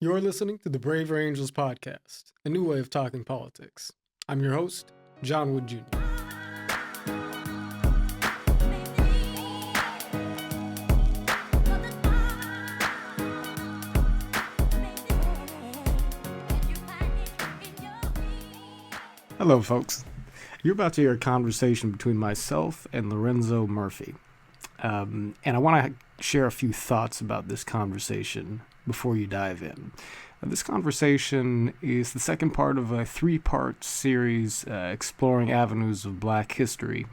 You're listening to the Braver Angels podcast, a new way of talking politics. I'm your host, John Wood Jr. Hello, folks. You're about to hear a conversation between myself and Lorenzo Murphy. And I want to share a few thoughts about this conversation before you dive in. This conversation is the second part of a three-part series exploring avenues of Black history.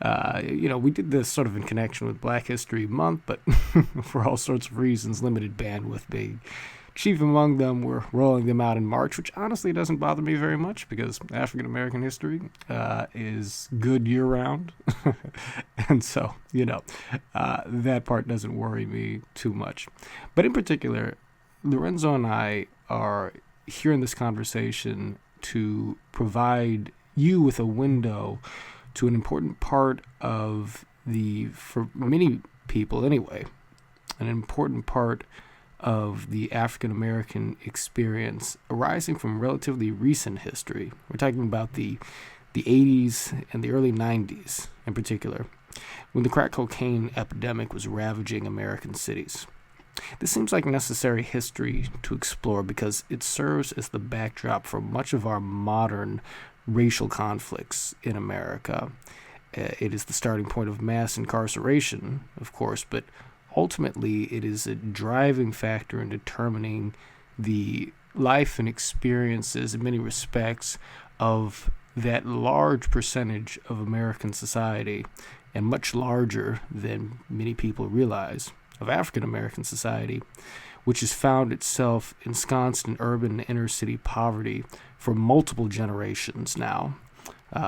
We did this sort of in connection with Black History Month, but for all sorts of reasons, limited bandwidth being chief among them, we're rolling them out in March, which honestly doesn't bother me very much because African American history is good year-round. And so, that part doesn't worry me too much. But in particular, Lorenzo and I are here in this conversation to provide you with a window to an important part of for many people anyway, an important part of the African American experience arising from relatively recent history. We're talking about the 80s and the early 90s in particular, when the crack cocaine epidemic was ravaging American cities. This seems like necessary history to explore because it serves as the backdrop for much of our modern racial conflicts in America. It is the starting point of mass incarceration, of course, but ultimately it is a driving factor in determining the life and experiences in many respects of that large percentage of American society, and much larger than many people realize, of African American society, which has found itself ensconced in urban and inner city poverty for multiple generations now.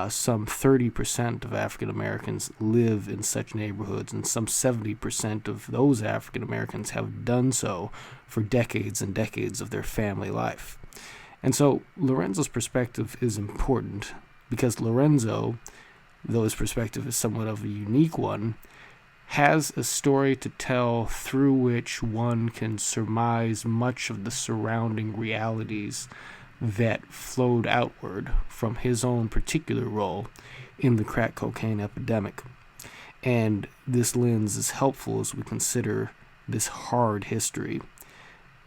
Some 30% of African Americans live in such neighborhoods, and some 70% of those African Americans have done so for decades and decades of their family life. And so Lorenzo's perspective is important because Lorenzo, though his perspective is somewhat of a unique one, has a story to tell through which one can surmise much of the surrounding realities that flowed outward from his own particular role in the crack cocaine epidemic. And this lens is helpful as we consider this hard history.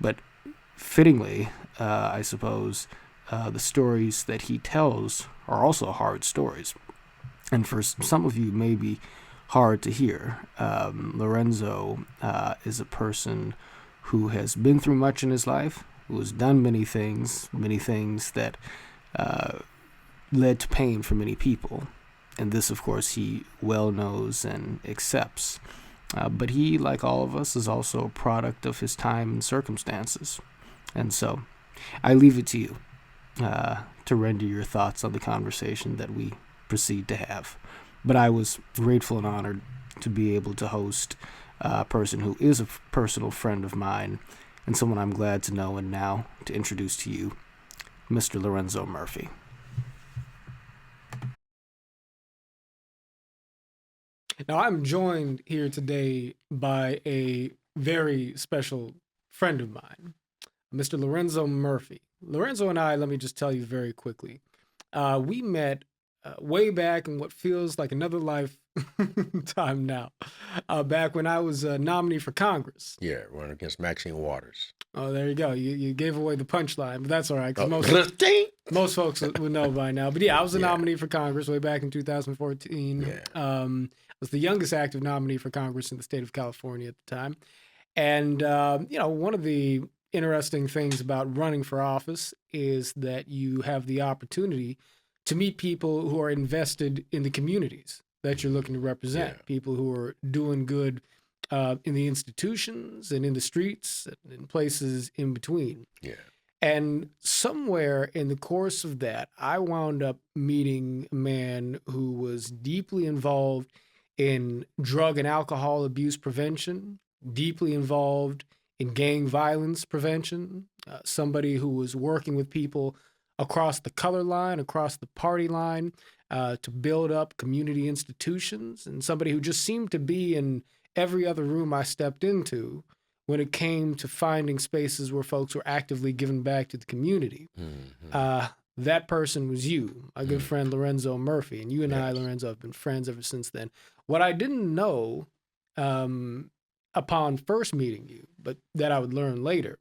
But fittingly, I suppose, the stories that he tells are also hard stories. And for some of you, maybe hard to hear. Lorenzo is a person who has been through much in his life, who has done many things that led to pain for many people. And this, of course, he well knows and accepts. But he, like all of us, is also a product of his time and circumstances. And so I leave it to you to render your thoughts on the conversation that we proceed to have. But I was grateful and honored to be able to host a person who is a personal friend of mine and someone I'm glad to know and now to introduce to you, Mr. Lorenzo Murphy. Now, I'm joined here today by a very special friend of mine, Mr. Lorenzo Murphy. Lorenzo and I, let me just tell you very quickly, we met way back in what feels like another lifetime now, back when I was a nominee for Congress. Yeah, running against Maxine Waters. Oh, there you go. You gave away the punchline, but that's all right, because most folks would know by now. But yeah, I was a nominee for Congress way back in 2014. Yeah. I was the youngest active nominee for Congress in the state of California at the time. And, one of the interesting things about running for office is that you have the opportunity to meet people who are invested in the communities that you're looking to represent, people who are doing good in the institutions and in the streets and in places in between. Yeah. And somewhere in the course of that, I wound up meeting a man who was deeply involved in drug and alcohol abuse prevention, deeply involved in gang violence prevention, somebody who was working with people across the color line, across the party line, to build up community institutions, and somebody who just seemed to be in every other room I stepped into when it came to finding spaces where folks were actively giving back to the community. That person was you, my good friend Lorenzo Murphy, and you and I, Lorenzo, have been friends ever since then. What I didn't know upon first meeting you, but that I would learn later,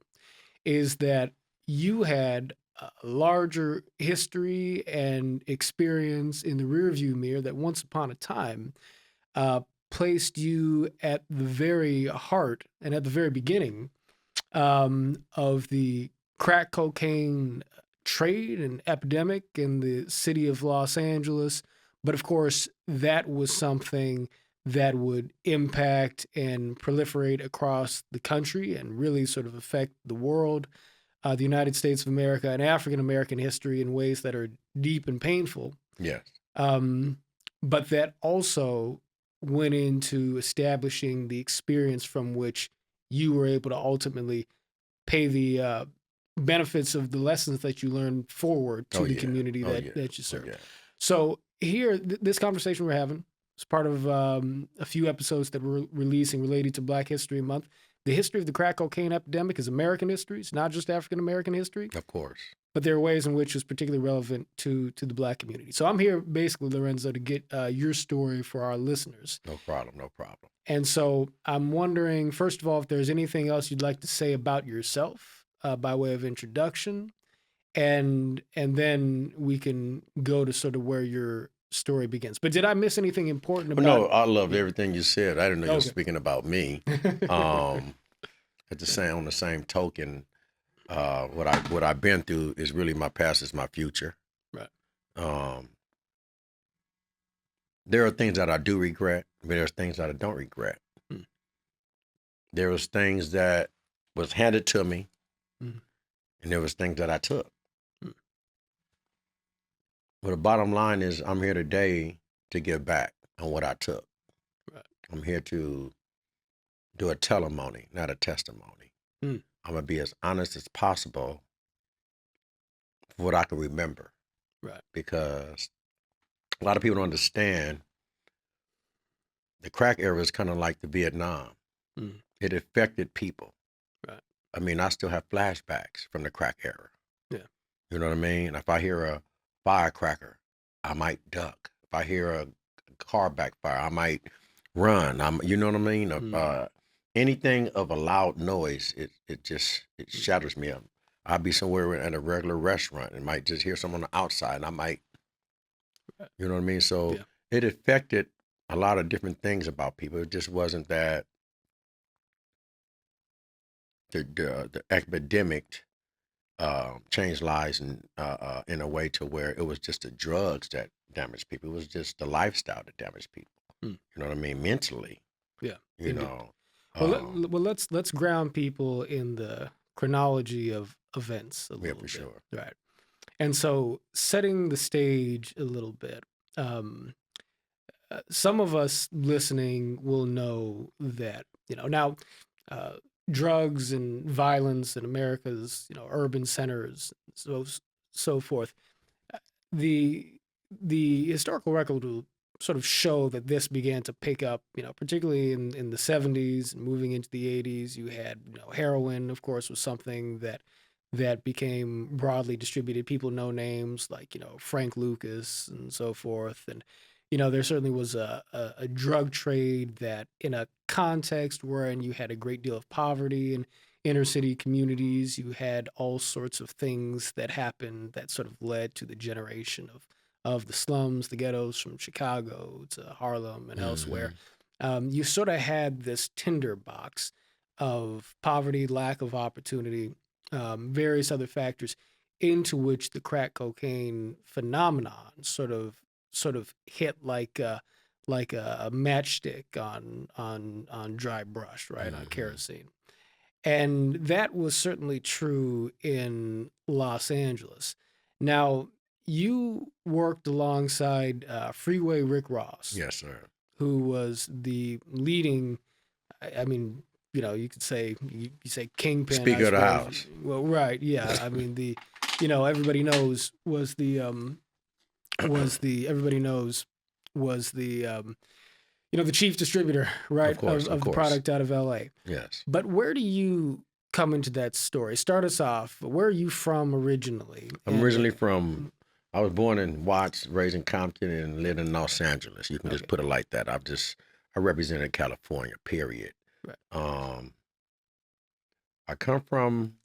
is that you had a larger history and experience in the rearview mirror that once upon a time placed you at the very heart and at the very beginning of the crack cocaine trade and epidemic in the city of Los Angeles. But of course, that was something that would impact and proliferate across the country and really sort of affect the world, the United States of America, and African American history in ways that are deep and painful. Yes. But that also went into establishing the experience from which you were able to ultimately pay the benefits of the lessons that you learned forward to the community that you serve. So here, this conversation we're having is part of a few episodes that we're releasing related to Black History Month. The history of the crack cocaine epidemic is American history. It's not just African American history. Of course. But there are ways in which it's particularly relevant to the Black community. So I'm here basically, Lorenzo, to get your story for our listeners. No problem, no problem. And so I'm wondering, first of all, if there's anything else you'd like to say about yourself by way of introduction, and then we can go to sort of where your story begins. But did I miss anything important about? No, I loved everything you said. I didn't know you were speaking about me. At on the same token, what I've been through is really my past is my future. Right. There are things that I do regret, but there's things that I don't regret. There was things that was handed to me, and there was things that I took. But the bottom line is I'm here today to give back on what I took. Right. I'm here to do a testimony, not a testimony. I'm going to be as honest as possible for what I can remember. Right. Because a lot of people don't understand the crack era is kind of like the Vietnam. It affected people. Right. I mean, I still have flashbacks from the crack era. Yeah. You know what I mean? If I hear a firecracker, I might duck. If I hear a car backfire, I might run. You know what I mean? Anything of a loud noise, it shatters me up. I'll be somewhere at a regular restaurant and might just hear someone on the outside, and I might, you know what I mean? So it affected a lot of different things about people. It just wasn't that the epidemic changed lives in a way to where it was just the drugs that damaged people. It was just the lifestyle that damaged people. You know what I mean? Mentally. Yeah. You know. Well, let's ground people in the chronology of events a little bit. Sure. Right. And so setting the stage a little bit, some of us listening will know that, now drugs and violence in America's, urban centers, so forth. The historical record will sort of show that this began to pick up, particularly in the 70s and moving into the 80s. You had, heroin, of course, was something that became broadly distributed. People know names like, Frank Lucas and so forth. And, there certainly was a drug trade that in a context wherein you had a great deal of poverty in inner city communities, you had all sorts of things that happened that sort of led to the generation of the slums, the ghettos from Chicago to Harlem and elsewhere. You sort of had this tinderbox of poverty, lack of opportunity, various other factors into which the crack cocaine phenomenon sort of hit like a matchstick on dry brush, right, on kerosene. And that was certainly true in Los Angeles. Now, you worked alongside Freeway Rick Ross. Yes, sir. Who was the leading, I mean, you could say, you say kingpin. Speaker of the House. Well, right, yeah. I mean, everybody knows everybody knows was the the chief distributor, right, Of course, of the product out of L.A. Yes. But where do you come into that story? Start us off. Where are you from originally? I'm originally from, I was born in Watts, raised in Compton, and lived in Los Angeles. You can just put it like that. I represented California, period. Right. I come from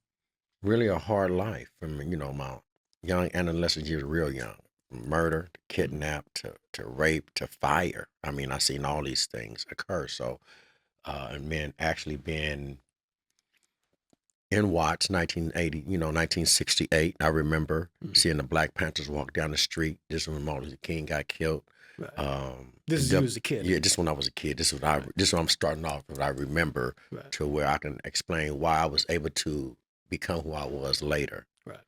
really a hard life. From, my young adolescent years, real young. Murder, to kidnap, to rape, to fire. I mean, I've seen all these things occur. So, and then actually being in Watts, 1980, 1968. I remember seeing the Black Panthers walk down the street. This is when Martin Luther King got killed. Right. This is you as a kid. Yeah, this when I was a kid. This is what I'm starting off with. I remember to where I can explain why I was able to become who I was later. Right.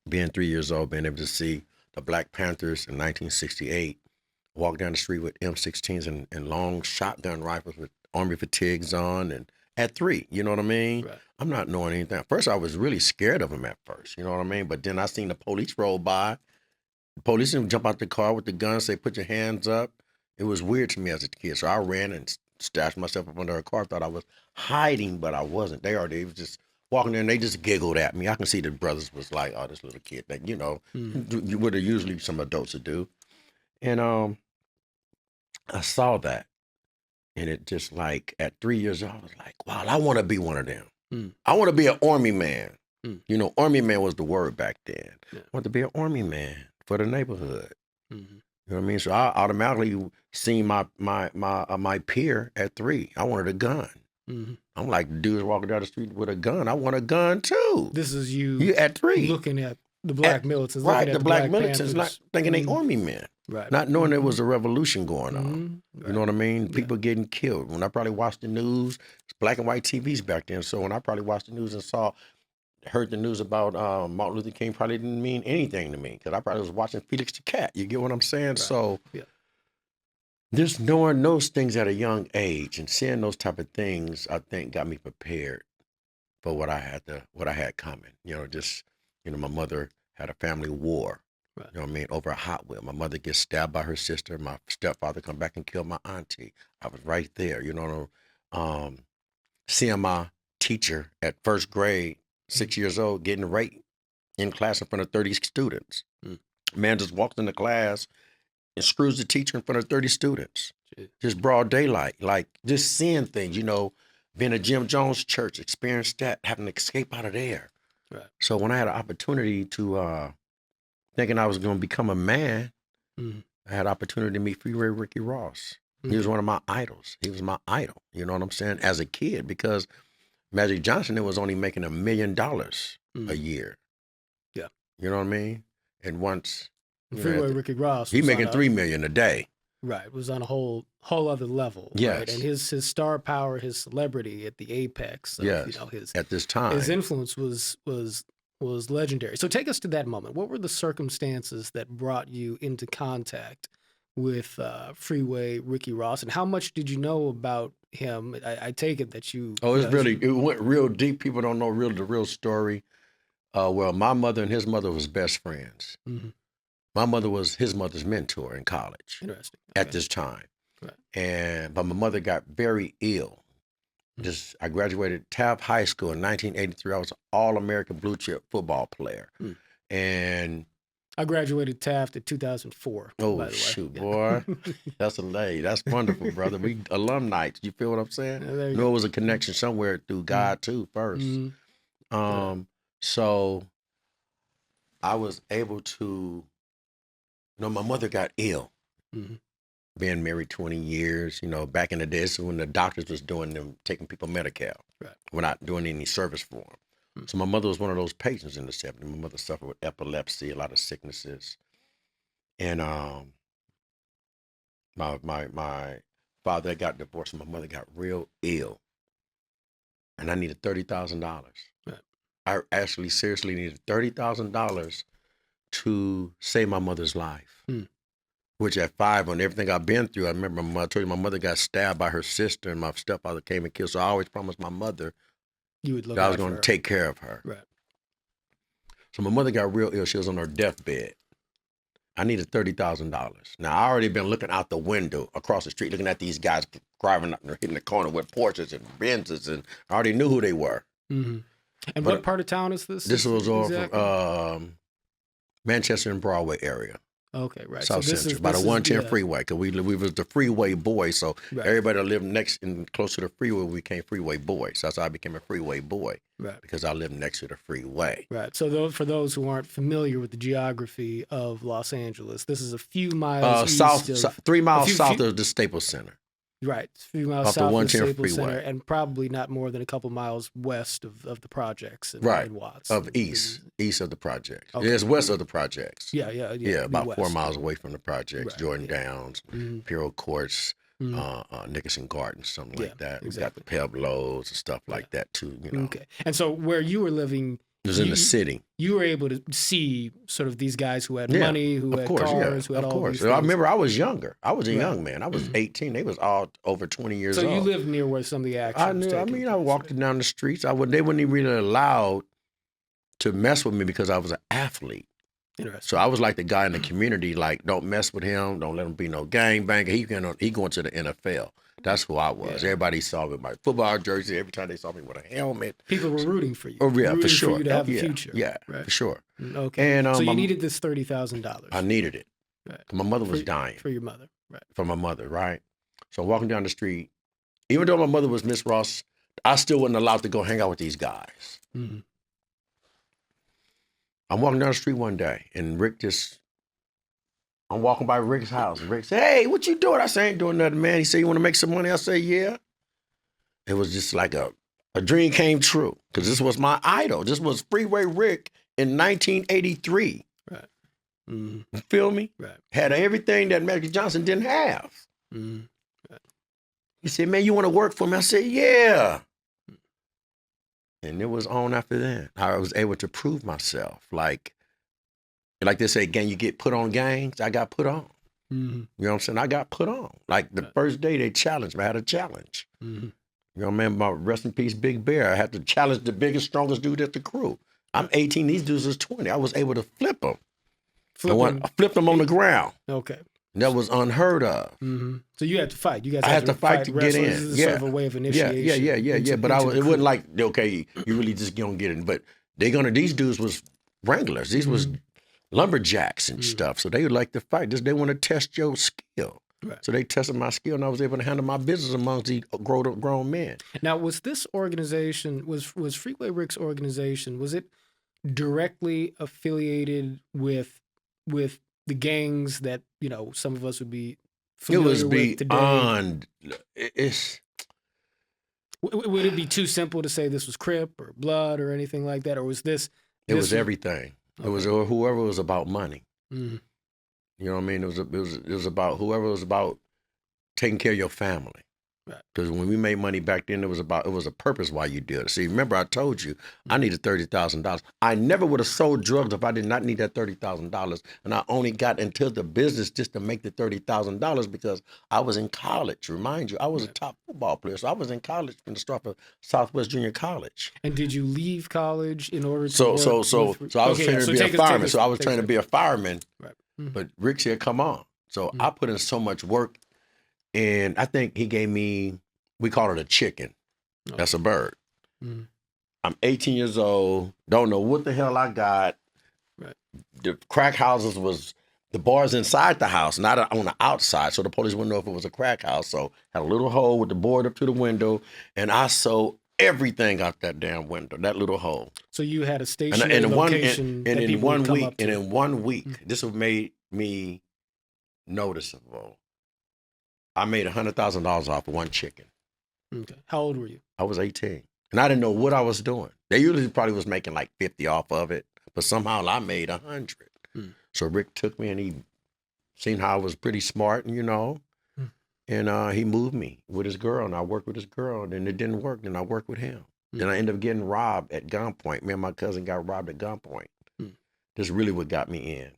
Being 3 years old, being able to see the Black Panthers in 1968 walk down the street with M16s and long shotgun rifles with army fatigues on, and at 3, you know what I mean? Right. I'm not knowing anything. At first, I was really scared of them at first, you know what I mean? But then I seen the police roll by. The police would jump out the car with the gun, say, put your hands up. It was weird to me as a kid. So I ran and stashed myself up under a car. Thought I was hiding, but I wasn't. They was just walking there, and they just giggled at me. I can see the brothers was like, oh, this little kid. That, you would have usually some adults would do. And I saw that. And it just like, at 3 years old, I was like, wow, I want to be one of them. I want to be an army man. Army man was the word back then. Yeah. I want to be an army man for the neighborhood. You know what I mean? So I automatically seen my peer at 3. I wanted a gun. I'm like, dudes walking down the street with a gun. I want a gun too. This is you at 3 looking at the black militants, right? The black militants, not thinking they army men, right? Not knowing there was a revolution going on. Right. You know what I mean? People getting killed. When I probably watched the news, it's black and white TVs back then. So when I probably watched the news and heard the news about Martin Luther King, probably didn't mean anything to me because I probably was watching Felix the Cat. You get what I'm saying? Right. So just knowing those things at a young age and seeing those type of things, I think got me prepared for what I had coming. My mother had a family war. Right. You know what I mean? Over a Hot Wheel. My mother gets stabbed by her sister. My stepfather come back and kill my auntie. I was right there. Seeing my teacher at first grade, 6 years old, getting raped in class in front of 30 students. Man just walks into class and screws the teacher in front of 30 students. Just broad daylight. Like, just seeing things, being at Jim Jones Church, experienced that, having to escape out of there. Right. So when I had an opportunity to, thinking I was going to become a man, I had an opportunity to meet Freeway Rick Ross. He was one of my idols. He was my idol, you know what I'm saying, as a kid, because Magic Johnson was only making $1 million a year. Yeah. You know what I mean? And once Freeway Rick Ross, he making $3 million a day. Right, was on a whole other level. Yes. Right? And his star power, his celebrity at the apex of, his at this time, his influence was legendary. So take us to that moment. What were the circumstances that brought you into contact with Freeway Ricky Ross, and how much did you know about him? I take it that you. Oh, it went real deep. People don't know the real story. Well, my mother and his mother was best friends. My mother was his mother's mentor in college. Interesting. At this time, right. But my mother got very ill. I graduated Taft High School in 1983. I was an All-American blue chip football player, and I graduated Taft in 2004. Oh, by the way. Shoot, boy. That's That's wonderful, brother. We alumni. You feel what I'm saying? Yeah, it was a connection somewhere through God, too, first. So I was able to, my mother got ill. Being married 20 years, back in the days when the doctors was taking people Medi-Cal. Right. We're not doing any service for them. So my mother was one of those patients in the 70s. My mother suffered with epilepsy, a lot of sicknesses. And my father got divorced and my mother got real ill. And I needed $30,000. Right. I actually seriously needed $30,000 to save my mother's life. Which at 5, on everything I've been through, I remember I told you my mother got stabbed by her sister and my stepfather came and killed. So I always promised my mother that I was going to take care of her. Right. So my mother got real ill. She was on her deathbed. I needed $30,000. Now I already been looking out the window across the street, looking at these guys driving up and hitting the corner with Porsches and Benzes, and I already knew who they were. Mm-hmm. And what part of town is this? This was all exactly? from Manchester and Broadway area. Okay, right. South Central, by the 110 freeway, because we was the freeway boy. So everybody that lived next and close to the freeway, we became freeway boys. So that's how I became a freeway boy, because I lived next to the freeway. Right. So for those who aren't familiar with the geography of Los Angeles, this is a few miles east of 3 miles south of the Staples Center. Right, a few miles south of the Staples Center, and probably not more than a couple miles west of the projects in Watts. East of the projects. Okay. Yeah, it's west of the projects. Yeah, about west. 4 miles away from the projects. Jordan Downs, Imperial Courts, Nickerson Gardens, something like that. Exactly. We got Pueblos and stuff like that too. You know. Okay, and so where you were living, it was in the city. You were able to see sort of these guys who had money, who had cars, who had all these things. I remember I was younger. I was a young man. I was 18. They was all over 20 years old. So you lived near where some of the action was taking place. I walked down the streets. They wouldn't even really allowed to mess with me because I was an athlete. Interesting. So I was like the guy in the community, like, don't mess with him. Don't let him be no gangbanger. He going to the NFL. That's who I was. Everybody saw me with my football jersey. Every time they saw me with a helmet. People were rooting for you. Oh, yeah, for sure. For you to have a future. Yeah, for sure. Okay. And, so you needed this $30,000. I needed it. Right. My mother was dying. For your mother, right. For my mother, right? So I'm walking down the street. Even though my mother was Miss Ross, I still wasn't allowed to go hang out with these guys. Mm-hmm. I'm walking down the street one day, and I'm walking by Rick's house, and Rick said, "Hey, what you doing?" I said, "I ain't doing nothing, man." He said, "You want to make some money?" I said, "Yeah." It was just like a dream came true, because this was my idol. This was Freeway Rick in 1983. Right. Mm-hmm. You feel me? Right. Had everything that Magic Johnson didn't have. Mm-hmm. Right. He said, "Man, you want to work for me?" I said, "Yeah." And it was on after that. I was able to prove myself. Like they say, gang, you get put on gangs. I got put on. Mm-hmm. You know what I'm saying? I got put on. Like the first day they challenged me, I had a challenge. Mm-hmm. You know what I mean? My rest in peace, Big Bear. I had to challenge the biggest, strongest dude at the crew. I'm 18. These dudes is 20. I was able to flip them. I flipped them on the ground. Okay. That was unheard of. Mm-hmm. So you had to fight. You guys I had to fight to get in. This is sort of a way of initiation. Yeah. But it wasn't like, okay, you really just don't get in. But these dudes was wranglers. These was lumberjacks and stuff. So they would like to fight. They want to test your skill. Right. So they tested my skill, and I was able to handle my business amongst these grown men. Now, was this organization, was Freeway Rick's organization, was it directly affiliated with the gangs that, you know, some of us would be familiar with today? Beyond. Would it be too simple to say this was Crip or Blood or anything like that, or was this? It was everything. Okay. It was whoever was about money. Mm-hmm. You know what I mean? It was about whoever was about taking care of your family. Because when we made money back then, it was a purpose why you did it. See, remember I told you I needed $30,000. I never would have sold drugs if I did not need that $30,000. And I only got into the business just to make the $30,000 because I was in college. Remind you, I was a top football player. So I was in college from the start of Southwest Junior College. And did you leave college in order to So I was training to be a fireman. So I was training to be a fireman. Right. Mm-hmm. But Rick said, "Come on." So I put in so much work. And I think he gave me, we call it a chicken. Okay. That's a bird. Mm-hmm. I'm 18 years old, don't know what the hell I got. Right. The crack houses was the bars inside the house, not on the outside. So the police wouldn't know if it was a crack house. So had a little hole with the board up to the window. And I sold everything out that damn window, that little hole. So you had a stationary location. And in 1 week, mm-hmm. This have made me noticeable. I made $100,000 off of one chicken. Okay. How old were you? I was 18. And I didn't know what I was doing. They usually probably was making like 50 off of it, but somehow I made 100. So Rick took me and he seen how I was pretty smart, and and he moved me with his girl, and I worked with his girl, and it didn't work. Then I worked with him. Then I ended up getting robbed at gunpoint. Me and my cousin got robbed at gunpoint. This is really what got me in.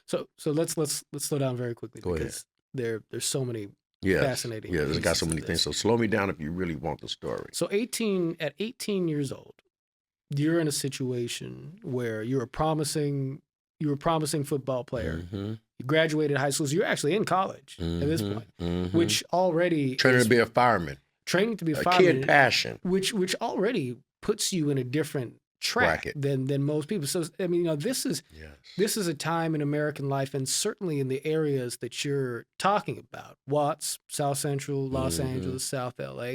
So let's slow down very quickly. Go because ahead. There's so many fascinating. Yeah, there's got so many things. So slow me down if you really want the story. So at 18 years old, you're in a situation where you're a promising, You were a promising football player. Mm-hmm. You graduated high school. So you're actually in college at this point, which already training to be a fireman. Training to be a fireman. Kid passion. Which already puts you in a different track than most people. So I mean, this is a time in American life, and certainly in the areas that you're talking about, Watts, South Central, Los Angeles, South LA.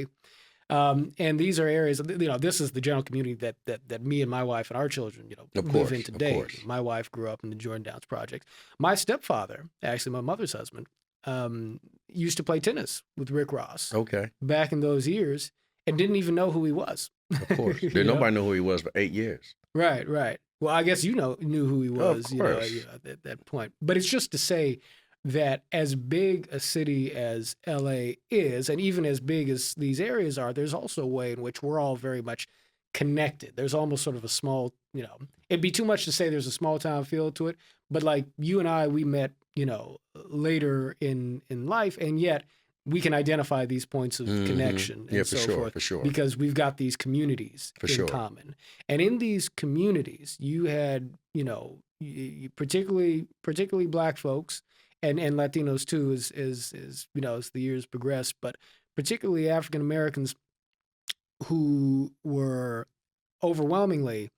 And these are areas, this is the general community that me and my wife and our children, live in today. My wife grew up in the Jordan Downs projects. My stepfather, actually my mother's husband, used to play tennis with Rick Ross. Okay. Back in those years, and didn't even know who he was. Of course. Nobody knew who he was for 8 years. Right. Well, I guess knew who he was, at that point. But it's just to say that as big a city as LA is, and even as big as these areas are, there's also a way in which we're all very much connected. There's almost sort of a small, it'd be too much to say there's a small town feel to it, but like you and I, we met, later in life, and yet we can identify these points of connection and so forth. For sure. Because we've got these communities in common. And in these communities, you had, particularly Black folks, and Latinos too, as the years progressed, but particularly African Americans who were overwhelmingly,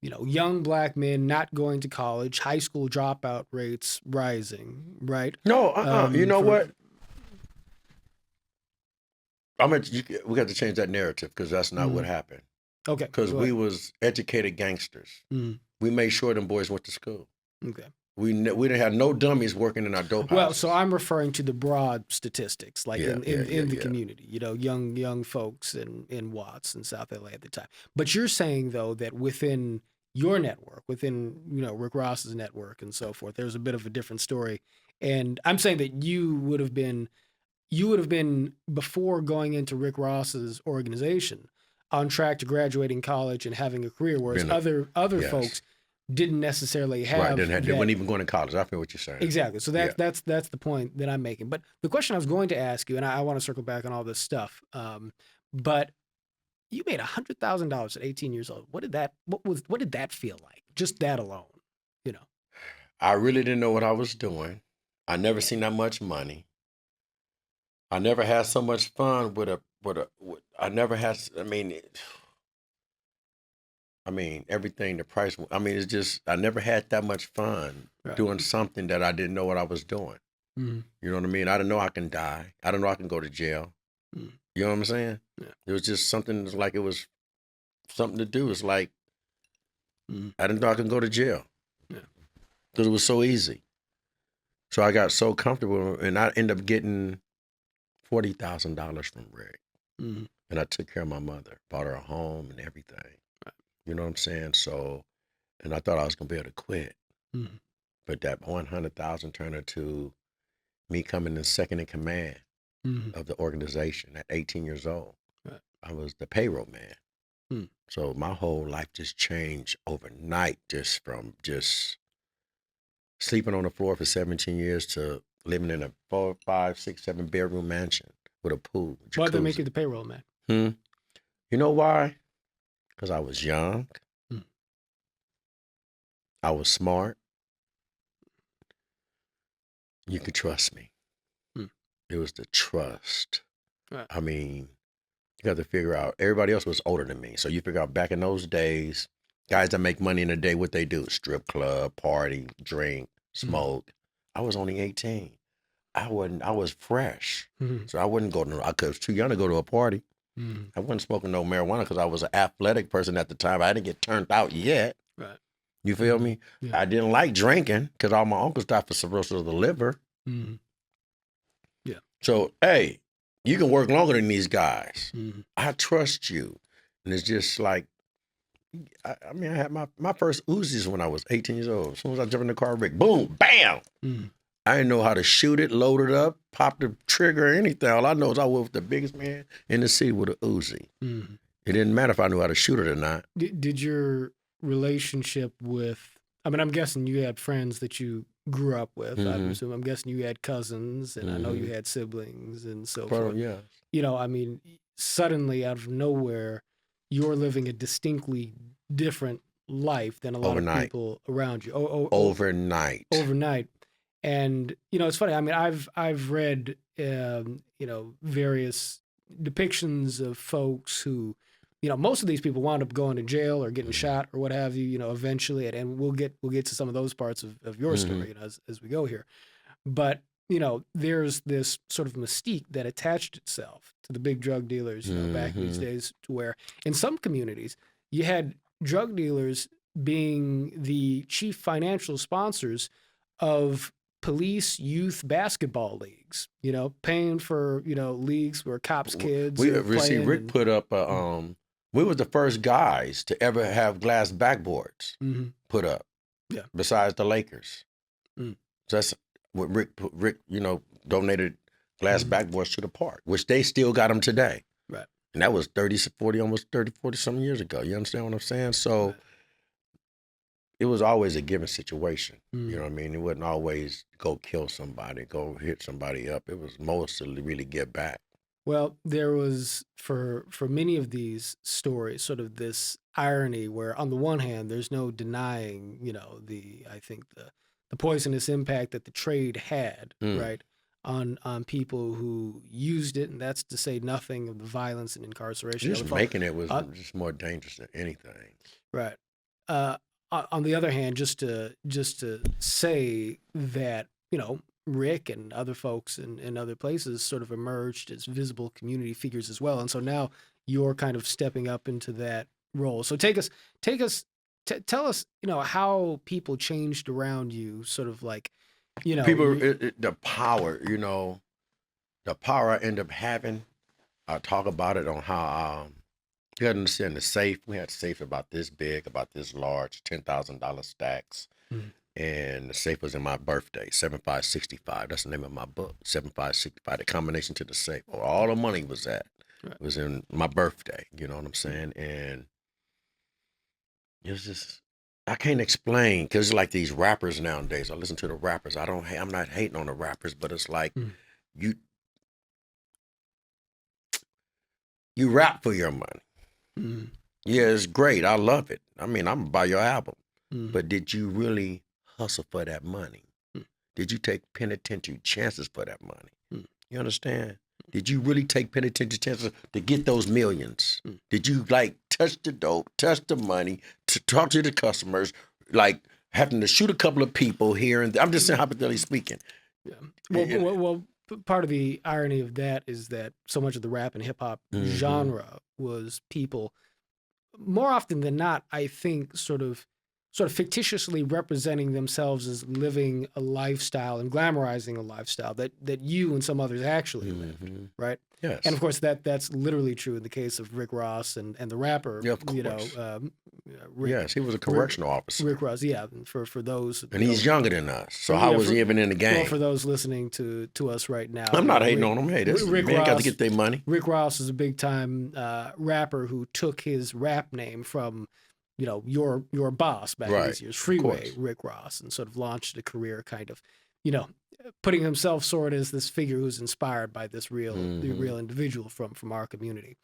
young Black men not going to college, high school dropout rates rising, right? No, you know what? We got to change that narrative because that's not what happened. Okay. Because we was educated gangsters. We made sure them boys went to school. Okay. We didn't have no dummies working in our dope houses. Well, so I'm referring to the broad statistics, like in the community, young folks in Watts and South LA at the time. But you're saying though that within your network, within Rick Ross's network and so forth, there's a bit of a different story. And I'm saying that you would have been before going into Rick Ross's organization on track to graduating college and having a career, whereas other folks didn't necessarily have. They weren't even going to college. I feel what you're saying. Exactly. So that's the point that I'm making. But the question I was going to ask you, and I want to circle back on all this stuff, but you made $100,000 at 18 years old. What did that feel like? Just that alone, I really didn't know what I was doing. I never seen that much money. I never had so much fun everything, the price, it's just, I never had that much fun doing something that I didn't know what I was doing. Mm-hmm. You know what I mean? I didn't know I can die. I didn't know I can go to jail. Mm-hmm. You know what I'm saying? Yeah. It was just something, like it was something to do. It's like, I didn't know I could go to jail. Yeah. Because it was so easy. So I got so comfortable, and I ended up getting $40,000 from Rick. Mm-hmm. And I took care of my mother, bought her a home and everything. Right. You know what I'm saying? So, and I thought I was going to be able to quit. Mm-hmm. But that $100,000 turned into me coming in second in command of the organization at 18 years old. Right. I was the payroll man. Mm. So my whole life just changed overnight, just from sleeping on the floor for 17 years to living in a 4, 5, 6, 7 bedroom mansion with a pool. Why'd they make you the payroll man? You know why? Because I was young. I was smart. You could trust me. It was the trust. Right. You got to figure out, everybody else was older than me. So you figure out back in those days, guys that make money in a day, what they do, strip club, party, drink, smoke. I was only 18. I was fresh. So I wouldn't go I was too young to go to a party. I wasn't smoking no marijuana because I was an athletic person at the time. I didn't get turned out yet. Right. You feel me? Yeah. I didn't like drinking because all my uncles died for cirrhosis of the liver. Yeah. So, hey, you can work longer than these guys. I trust you. And it's just like, I had my first Uzis when I was 18 years old. As soon as I jumped in the car, Rick, boom, bam. I didn't know how to shoot it, load it up, pop the trigger, or anything. All I know is I was the biggest man in the city with an Uzi. It didn't matter if I knew how to shoot it or not. Did your relationship with, I'm guessing you had friends that you grew up with. I'm guessing you had cousins, and I know you had siblings and so forth. Yeah. Suddenly out of nowhere, you're living a distinctly different life than a lot of Overnight. people around you. Overnight. Overnight. And it's funny. I mean, I've read various depictions of folks who, most of these people wound up going to jail or getting shot or what have you. Eventually, and we'll get to some of those parts of your story, as we go here. But there's this sort of mystique that attached itself to the big drug dealers, back in these days, to where in some communities you had drug dealers being the chief financial sponsors of police youth basketball leagues, paying for, leagues where cops kids We are see playing. Rick put up we were the first guys to ever have glass backboards put up. Yeah. Besides the Lakers. So that's what Rick, donated glass backboards to the park, which they still got them today. Right. And that was 40 some years ago. You understand what I'm saying? So Right. it was always a given situation. You know what I mean? It wasn't always go kill somebody, go hit somebody up. It was mostly really get back. Well, there was for many of these stories sort of this irony where on the one hand there's no denying, I think the poisonous impact that the trade had, right, on people who used it, and that's to say nothing of the violence and incarceration. Just making it was just more dangerous than anything. Right. On the other hand, just to say that, Rick and other folks in other places sort of emerged as visible community figures as well. And so now you're kind of stepping up into that role. So tell us, how people changed around you, sort of like, people, the power, the power I end up having. I talk about it on how, you gotta understand the safe. We had safe about this big, about this large, $10,000 stacks. And the safe was in my birthday, 7565. That's the name of my book, 7565. The combination to the safe, where all the money was at, was in my birthday. You know what I'm saying? And it's just, I can't explain, because it's like these rappers nowadays. I listen to the rappers. I'm not hating on the rappers, but it's like you rap for your money. Yeah, it's great. I love it. I mean, I'm gonna buy your album. But did you really hustle for that money? Did you take penitentiary chances for that money? You understand? Did you really take penitentiary chances to get those millions? Did you touch the dope, touch the money, to talk to the customers, having to shoot a couple of people here and there? I'm just saying, hypothetically speaking. Yeah. Well, part of the irony of that is that so much of the rap and hip hop genre was people, more often than not, I think, sort of fictitiously representing themselves as living a lifestyle and glamorizing a lifestyle that you and some others actually lived, right? Yes. And of course that's literally true in the case of Rick Ross and the rapper. Yeah, of course. Rick, yes, he was a correctional officer. Rick Ross, yeah. For those, and he's younger than us, so how was he even in the game? Well, for those listening to us right now, I'm not hating on him. Hey, this Rick man Ross got to get their money. Rick Ross is a big time rapper who took his rap name from, your boss back in these years, Freeway Rick Ross, and sort of launched a career kind of, putting himself sort of as this figure who's inspired by this real individual from our community.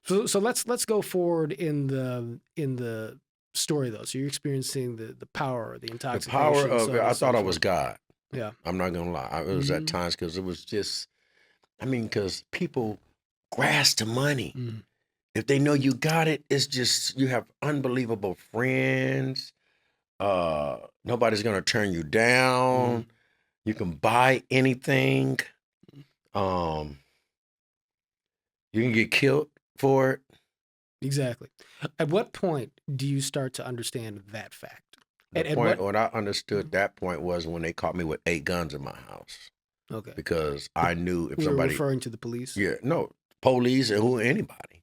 So let's go forward in the story though. So you're experiencing the power, the intoxication. The power of so it. I so thought I forth. was God. Yeah. I'm not gonna lie. It was at times because it was just, because people grasp the money. If they know you got it, it's just, you have unbelievable friends. Nobody's gonna turn you down. You can buy anything. You can get killed for it. Exactly. At what point do you start to understand that fact? What I understood that point was when they caught me with 8 guns in my house. Okay. Because I knew if We were somebody, referring to the police? yeah, no, police and anybody.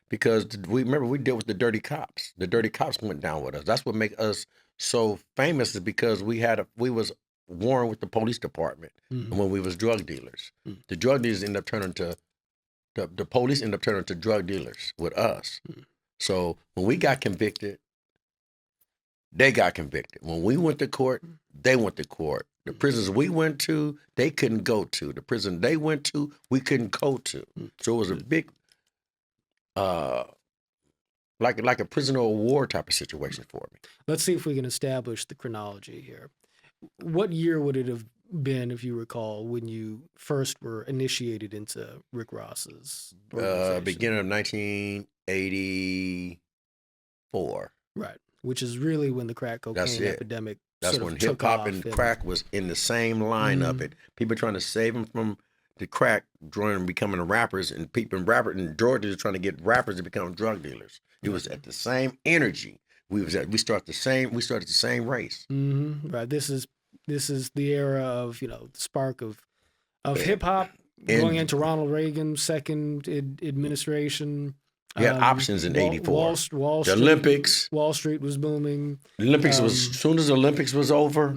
Because we dealt with the dirty cops. The dirty cops went down with us. That's what make us so famous, is because we was warring with the police department when we was drug dealers. The drug dealers ended up turning to the police ended up turning to drug dealers with us. So when we got convicted, they got convicted. When we went to court, they went to court. The prisons we went to, they couldn't go to. The prison they went to, we couldn't go to. So it was a big like a prisoner of war type of situation for me. Let's see if we can establish the chronology here. What year would it have been, if you recall, when you first were initiated into Rick Ross's organization? Beginning of 1984. Right, which is really when the crack That's cocaine it. epidemic That's sort when of hip took hop off. and crack was in the same line of it. People trying to save them from the crack, joining and becoming rappers, and people in Georgia trying to get rappers to become drug dealers. It was at the same energy. We started the same race. Right. This is the era of, the spark of hip hop going into Ronald Reagan's second administration. You had options in '84. Wall the Street, Olympics. Wall Street was booming. The Olympics was as soon as the Olympics was over.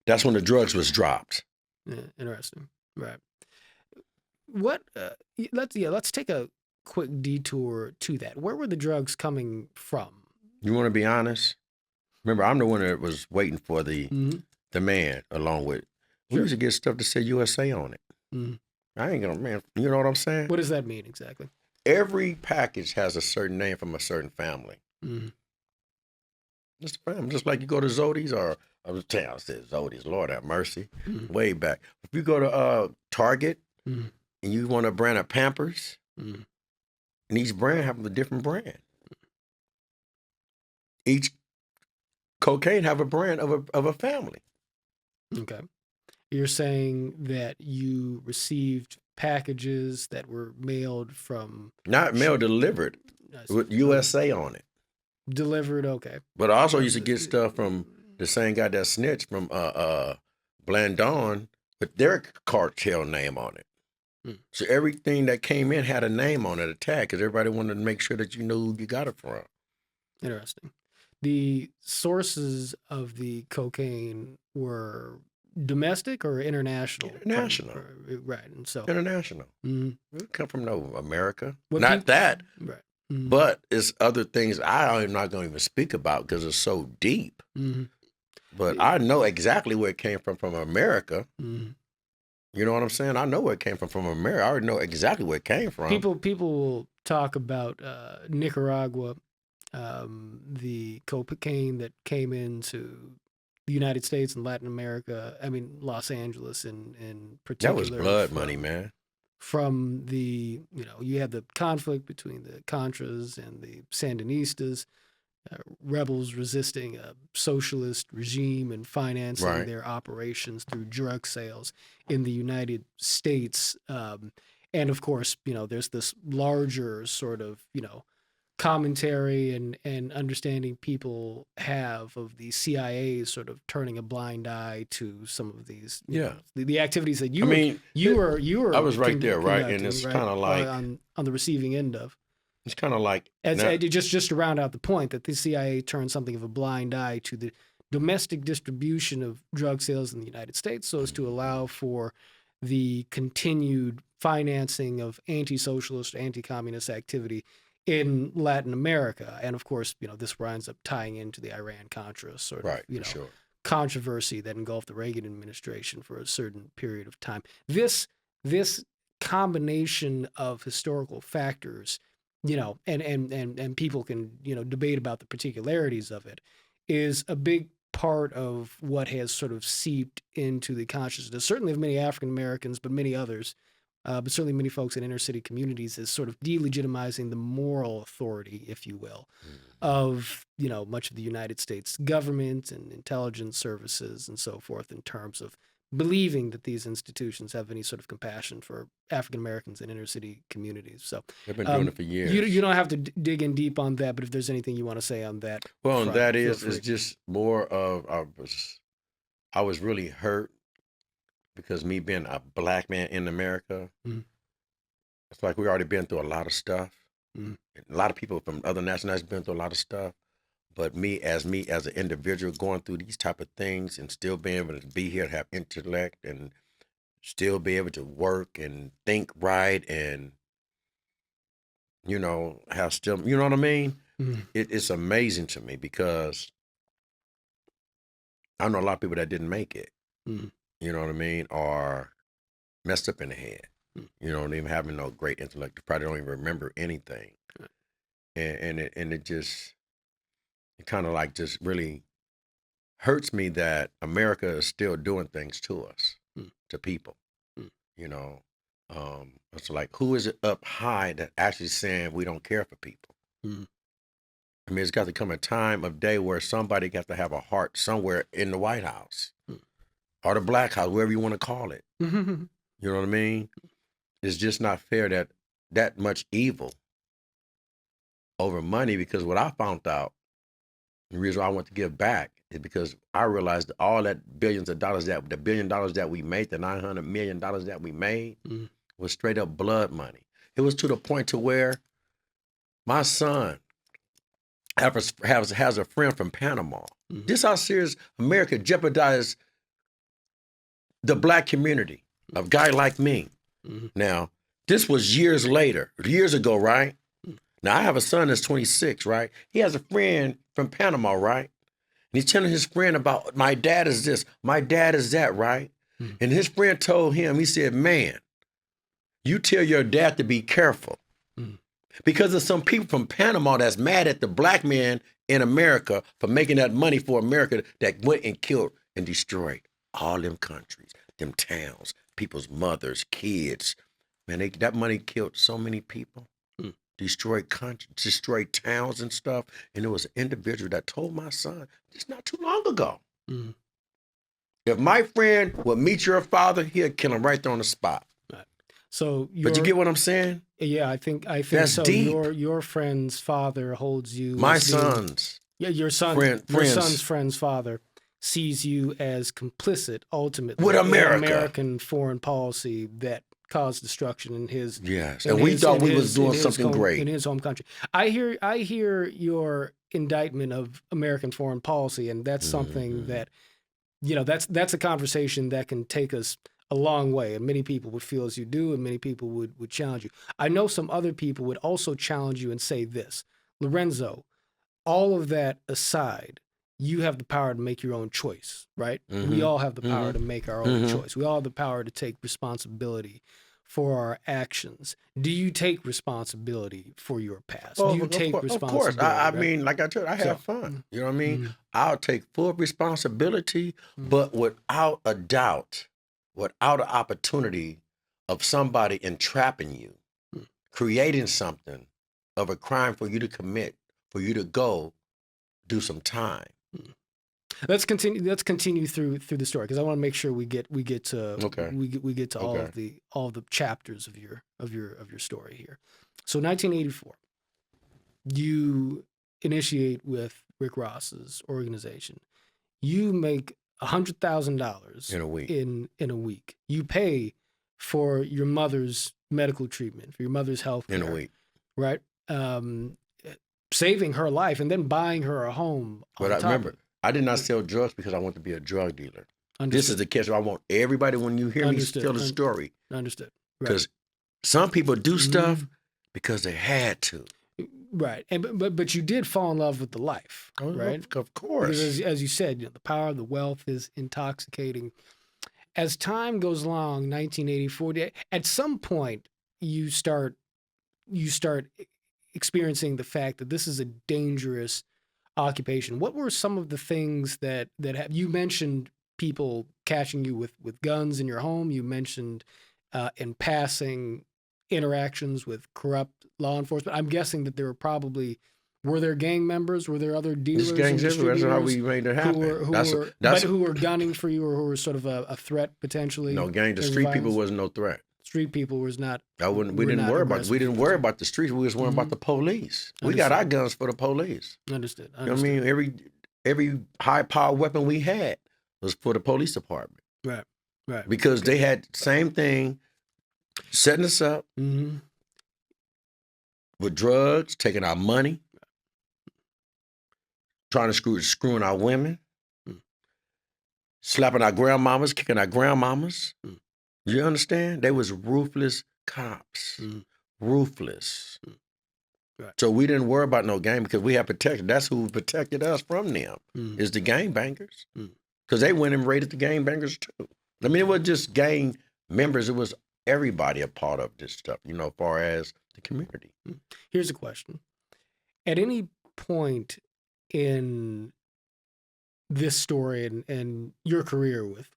That's when the drugs was dropped. Yeah, interesting. Right. What? Let's take a quick detour to that. Where were the drugs coming from? You want to be honest? Remember, I'm the one that was waiting for the man along with. We used to get stuff to say USA on it. I ain't gonna, man. You know what I'm saying? What does that mean exactly? Every package has a certain name from a certain family. Just family, just like you go to Zodi's, or I was telling you, I said Zodi's. Lord have mercy, way back. If you go to Target and you want a brand of Pampers, and each brand have a different brand. Each cocaine have a brand of a family. Okay. You're saying that you received packages that were mailed from... Not mailed, delivered, with USA on it. Delivered, okay. But I also used to get stuff from the same guy that snitched from Blandon with their cartel name on it. So everything that came in had a name on it, a tag, because everybody wanted to make sure that you knew who you got it from. Interesting. The sources of the cocaine were domestic or international? International. Right. And so international. It come from America. Right. But it's other things I'm not going to even speak about because it's so deep. But I know exactly where it came from America. You know what I'm saying? I know where it came from America. I already know exactly where it came from. People will talk about Nicaragua, the cocaine that came into the United States and Latin America. I mean, Los Angeles in particular. That was blood money, man. From the, you had the conflict between the Contras and the Sandinistas, rebels resisting a socialist regime and financing their operations through drug sales in the United States. And of course, there's this larger sort of, commentary and understanding people have of the CIA sort of turning a blind eye to some of these, the activities that you were. I was right there, right, and it's kind of like on the receiving end of. It's kind of like just to round out the point that the CIA turned something of a blind eye to the domestic distribution of drug sales in the United States, so as to allow for the continued financing of anti-socialist, anti-communist activity in Latin America. And of course, this winds up tying into the Iran-Contra sort of, controversy that engulfed the Reagan administration for a certain period of time. This combination of historical factors, and people can, debate about the particularities of it, is a big part of what has sort of seeped into the consciousness, certainly of many African Americans, but many others, but certainly many folks in inner city communities, is sort of delegitimizing the moral authority, if you will, of, much of the United States government and intelligence services and so forth, in terms of believing that these institutions have any sort of compassion for African Americans in inner city communities. So they've been doing it for years. You don't have to dig in deep on that, but if there's anything you want to say on that. Well, front, that is just more of I was really hurt because me being a black man in America, it's like we already been through a lot of stuff. A lot of people from other nationalities been through a lot of stuff. But me as an individual going through these type of things and still being able to be here, have intellect, and still be able to work and think right, and have still, you know what I mean? It's amazing to me because I know a lot of people that didn't make it. You know what I mean? Or messed up in the head. Don't even having no great intellect. They probably don't even remember anything. and it just it kind of like just really hurts me that America is still doing things to us, to people. You know, it's like, who is it up high that actually saying we don't care for people? I mean, it's got to come a time of day where somebody got to have a heart somewhere in the White House or the Black House, wherever you want to call it. You know what I mean? It's just not fair that that much evil over money, because what I found out, the reason why I want to give back is because I realized that all that billions of dollars, that the $1 billion that we made, the $900 million that we made, was straight up blood money. It was to the point to where my son has a friend from Panama. This how serious America jeopardized the black community, a guy like me. Now, this was years ago, right? Now, I have a son that's 26, right? He has a friend from Panama, right? And he's telling his friend about, my dad is this, my dad is that, right? And his friend told him, he said, man, you tell your dad to be careful. Because there's some people from Panama that's mad at the black man in America for making that money for America, that went and killed and destroyed all them countries, them towns, people's mothers, kids. Man, that money killed so many people. Destroyed countries, destroyed towns and stuff. And there was an individual that told my son, just not too long ago, if my friend would meet your father, he'd kill him right there on the spot. Right. So, but you get what I'm saying? Yeah, I think that's so. Deep. Your friend's father holds you. My son's. Your son's friend's father sees you as complicit, ultimately, with America, American foreign policy that caused destruction in his. Yes, and we thought we was doing something great in his home country. I hear your indictment of American foreign policy, and that's something that, that's a conversation that can take us a long way, and many people would feel as you do, and many people would challenge you. I know some other people would also challenge you and say this, Lorenzo, all of that aside, you have the power to make your own choice, right? We all have the power to make our own choice. We all have the power to take responsibility for our actions. Do you take responsibility for your past? Do you take responsibility? Of course. I mean, like I told you, I have fun. You know what I mean? I'll take full responsibility, but without a doubt, without an opportunity of somebody entrapping you, creating something of a crime for you to commit, for you to go do some time. Let's continue through the story, because I want to make sure we get to we get to all of the chapters of your story here. So 1984, you initiate with Rick Ross's organization. You make $100,000 in a week. In a week, you pay for your mother's medical treatment, for your mother's health care, in a week, right? Saving her life and then buying her a home. But I remember, I did not sell drugs because I want to be a drug dealer. Understood. This is the catch. I want everybody, when you hear me tell the story. Understood. Because some people do stuff because they had to. Right. But you did fall in love with the life, right? Of course. Because as you said, the power of the wealth is intoxicating. As time goes along, 1984, at some point you start experiencing the fact that this is a dangerous occupation. What were some of the things that have, you mentioned people catching you with guns in your home. You mentioned in passing interactions with corrupt law enforcement. I'm guessing that were there gang members? Were there other dealers? There's gangs everywhere. That's how we made it happen. Who were gunning for you, or who were sort of a threat potentially? No, the street people was no threat. Street people was not. We didn't worry about the streets. We was worrying about the police. We got our guns for the police. Understood. You know what I mean? Every high power weapon we had was for the police department. Right. Because they had same thing, setting us up with drugs, taking our money, trying to screwing our women, slapping our grandmamas, kicking our grandmamas. You understand? They was ruthless cops. Ruthless. Right. So we didn't worry about no gang because we had protection. That's who protected us from them, is the gang bangers. Because they went and raided the gang bangers too. I mean, it was just gang members. It was everybody a part of this stuff, as far as the community. Here's a question. At any point in this story and your career with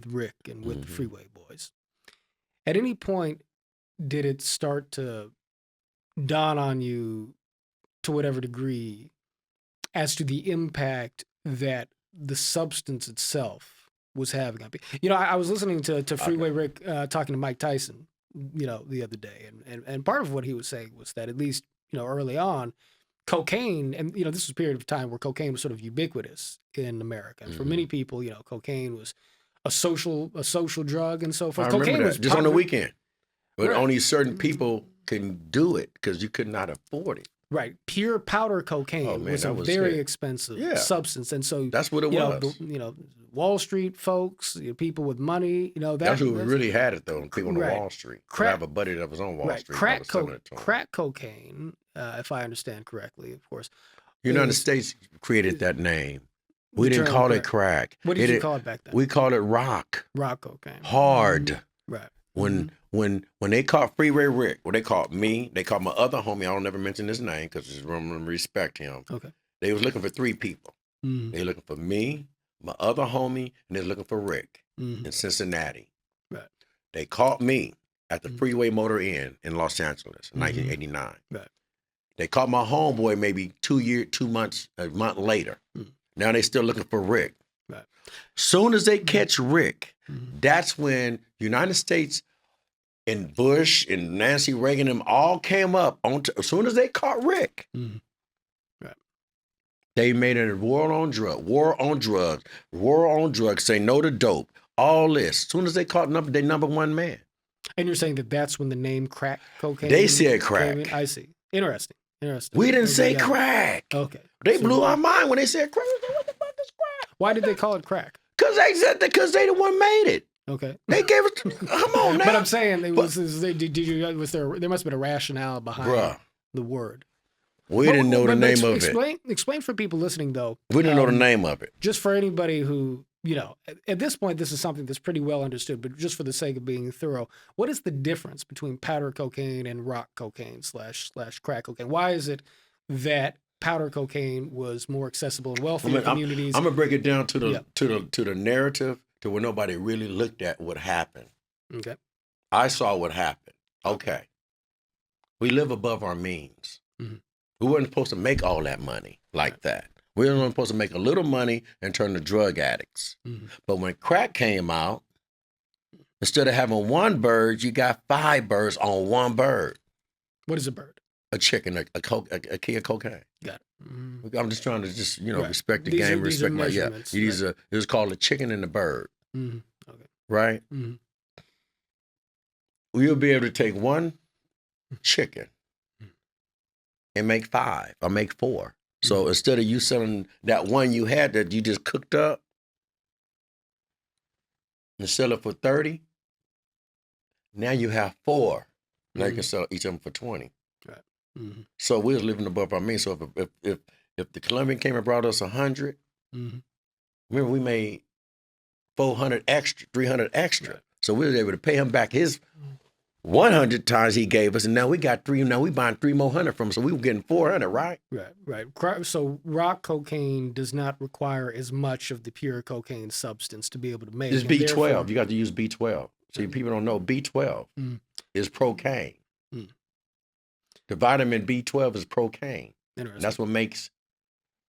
Rick and with the Freeway Boys, at any point did it start to dawn on you, to whatever degree, as to the impact that the substance itself was having on people? You know, I was listening to Freeway Rick talking to Mike Tyson, you know, the other day, and part of what he was saying was that, at least, you know, early on, cocaine, and, you know, this was a period of time where cocaine was sort of ubiquitous in America. And for many people, you know, cocaine was a social drug and so forth. I Cocaine remember was that, just on the popular. weekend. But Right. only certain people can do it because you could not afford it. Right. Pure powder cocaine was a very expensive substance. And so that's what it was. You know, Wall Street folks, you know, people with money, you know, that's who really had it, though, people on Wall Street. I have a buddy that was on Wall Street. Crack cocaine, if I understand correctly, of course. United States created that name. We didn't call it crack. What did you call it back then? We called it rock. Rock cocaine. Hard. Right. When they caught Freeway Rick, they caught me, they caught my other homie, I don't never mention his name because I respect him. Okay. They was looking for 3 people. They were looking for me, my other homie, and they were looking for Rick in Cincinnati. Right. They caught me at the Freeway Motor Inn in Los Angeles in 1989. Right. They caught my homeboy maybe a month later. Now they still looking for Rick. Right. Soon as they catch Rick, that's when United States and Bush and Nancy Reagan them all came up. As soon as they caught Rick, right, they made a war on drugs, say no to dope, all this. As soon as they caught their number one man. And you're saying that that's when the name crack cocaine? They said crack. I see. Interesting. We didn't say crack. Okay. They blew our mind when they said crack. What the fuck is crack? Why did they call it crack? Because they said that because they the one made it. Okay. They gave it. Come on now. But I'm saying there must have been a rationale behind the word. We didn't know the name of it. Explain for people listening, though. We didn't know the name of it. Just for anybody who, you know, at this point, this is something that's pretty well understood, but just for the sake of being thorough, what is the difference between powder cocaine and rock cocaine / crack cocaine? Why is it that powder cocaine was more accessible in wealthier communities? I'm gonna break it down to the narrative to where nobody really looked at what happened. Okay. I saw what happened. Okay. We live above our means. We weren't supposed to make all that money like that. We were supposed to make a little money and turn to drug addicts. But when crack came out, instead of having 1 bird, you got 5 birds on 1 bird. What is a bird? A chicken, a key of cocaine. Got it. I'm just trying to respect the game, respect my It was called a chicken and a bird. Okay. Right? We'll be able to take 1 chicken and make 5 or make 4. So instead of you selling that 1 you had that you just cooked up and sell it for 30, now you have 4. Now you can sell each of them for 20. Right. So we was living above our means. So if the Colombian came and brought us 100, remember we made 400 extra, 300 extra. Right. So we was able to pay him back his 100 times he gave us, and now we got 3. Now we buying 3 more hundred from him, so we were getting 400, right? Right. So rock cocaine does not require as much of the pure cocaine substance to be able to make. It's B12. You got to use B12. See, people don't know B12 is procaine. The vitamin B12 is procaine. And that's what makes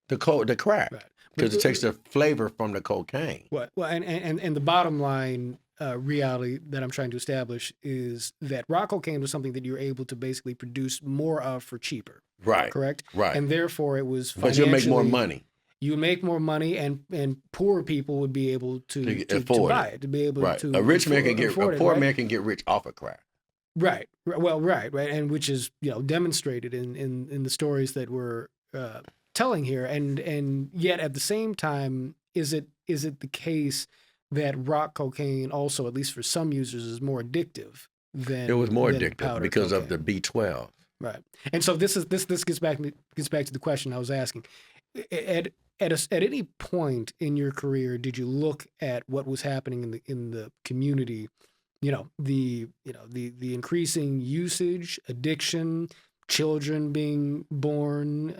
the crack, because it takes the flavor from the cocaine. Well, and the bottom line reality that I'm trying to establish is that rock cocaine was something that you're able to basically produce more of for cheaper. Right. Correct? Right. And therefore it was financially... But you'll make more money. You make more money, and poor people would be able to buy it, to be able to... A rich man can get... A poor man can get rich off of crack. Right. Well, right. And which is, demonstrated in the stories that we're telling here. And yet at the same time, is it the case that rock cocaine also, at least for some users, is more addictive than... It was more addictive because of the B12. Right. And so this gets back to the question I was asking. At any point in your career, did you look at what was happening in the community? The increasing usage, addiction, children being born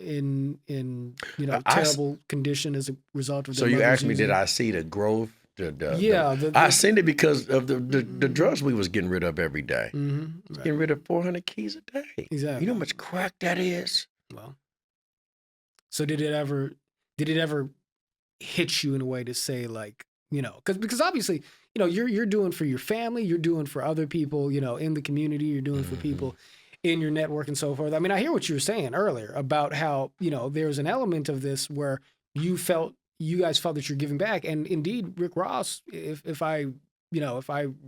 in I terrible condition as a result of So their you mothers asked me, did using. I see the growth? Yeah, I seen it because of the drugs we was getting rid of every day. right. Getting rid of 400 keys a day. Exactly. You know how much crack that is? Well, so did it ever hit you in a way to say, like, because obviously, you're doing for your family, you're doing for other people, in the community, you're doing for people in your network and so forth. I mean, I hear what you were saying earlier about how, there's an element of this where you guys felt that you're giving back. And indeed, Rick Ross, if I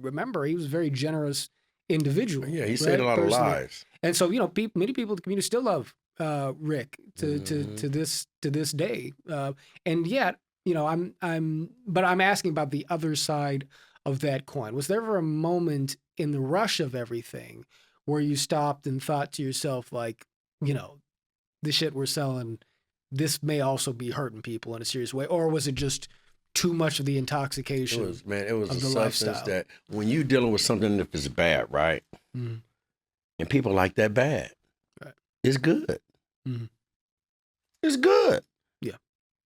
remember, he was a very generous individual. Yeah, he said a lot of lies. And so, many people in the community still love Rick to this day. And yet, but I'm asking about the other side of that coin. Was there ever a moment in the rush of everything where you stopped and thought to yourself, like, the shit we're selling, this may also be hurting people in a serious way? Or was it just too much of the intoxication? It was a substance lifestyle that when you're dealing with something that is bad, right? Mm-hmm. And people like that bad, right? It's good. Mm-hmm. It's good. Yeah.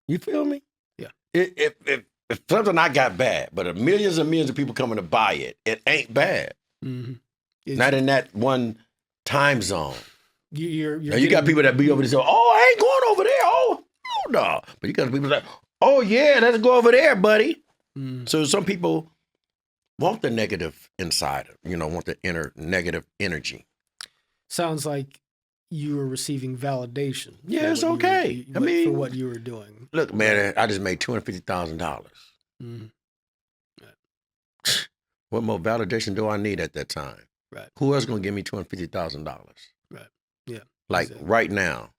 You feel me? Yeah. If something I got bad, but if millions and millions of people coming to buy it, it ain't bad. Mm-hmm. Not in that one time zone. You got people that be over there say, "Oh, I ain't going over there." Oh, no. But you got people that, "Oh yeah, let's go over there, buddy." Mm. So some people want the negative inside, want the inner negative energy. Sounds like you were receiving validation. Yeah, it's okay. For what you were doing. Look, man, I just made $250,000. Mm-hmm. Right. What more validation do I need at that time? Right. Who else gonna give me $250,000? Right. Yeah. Like right now,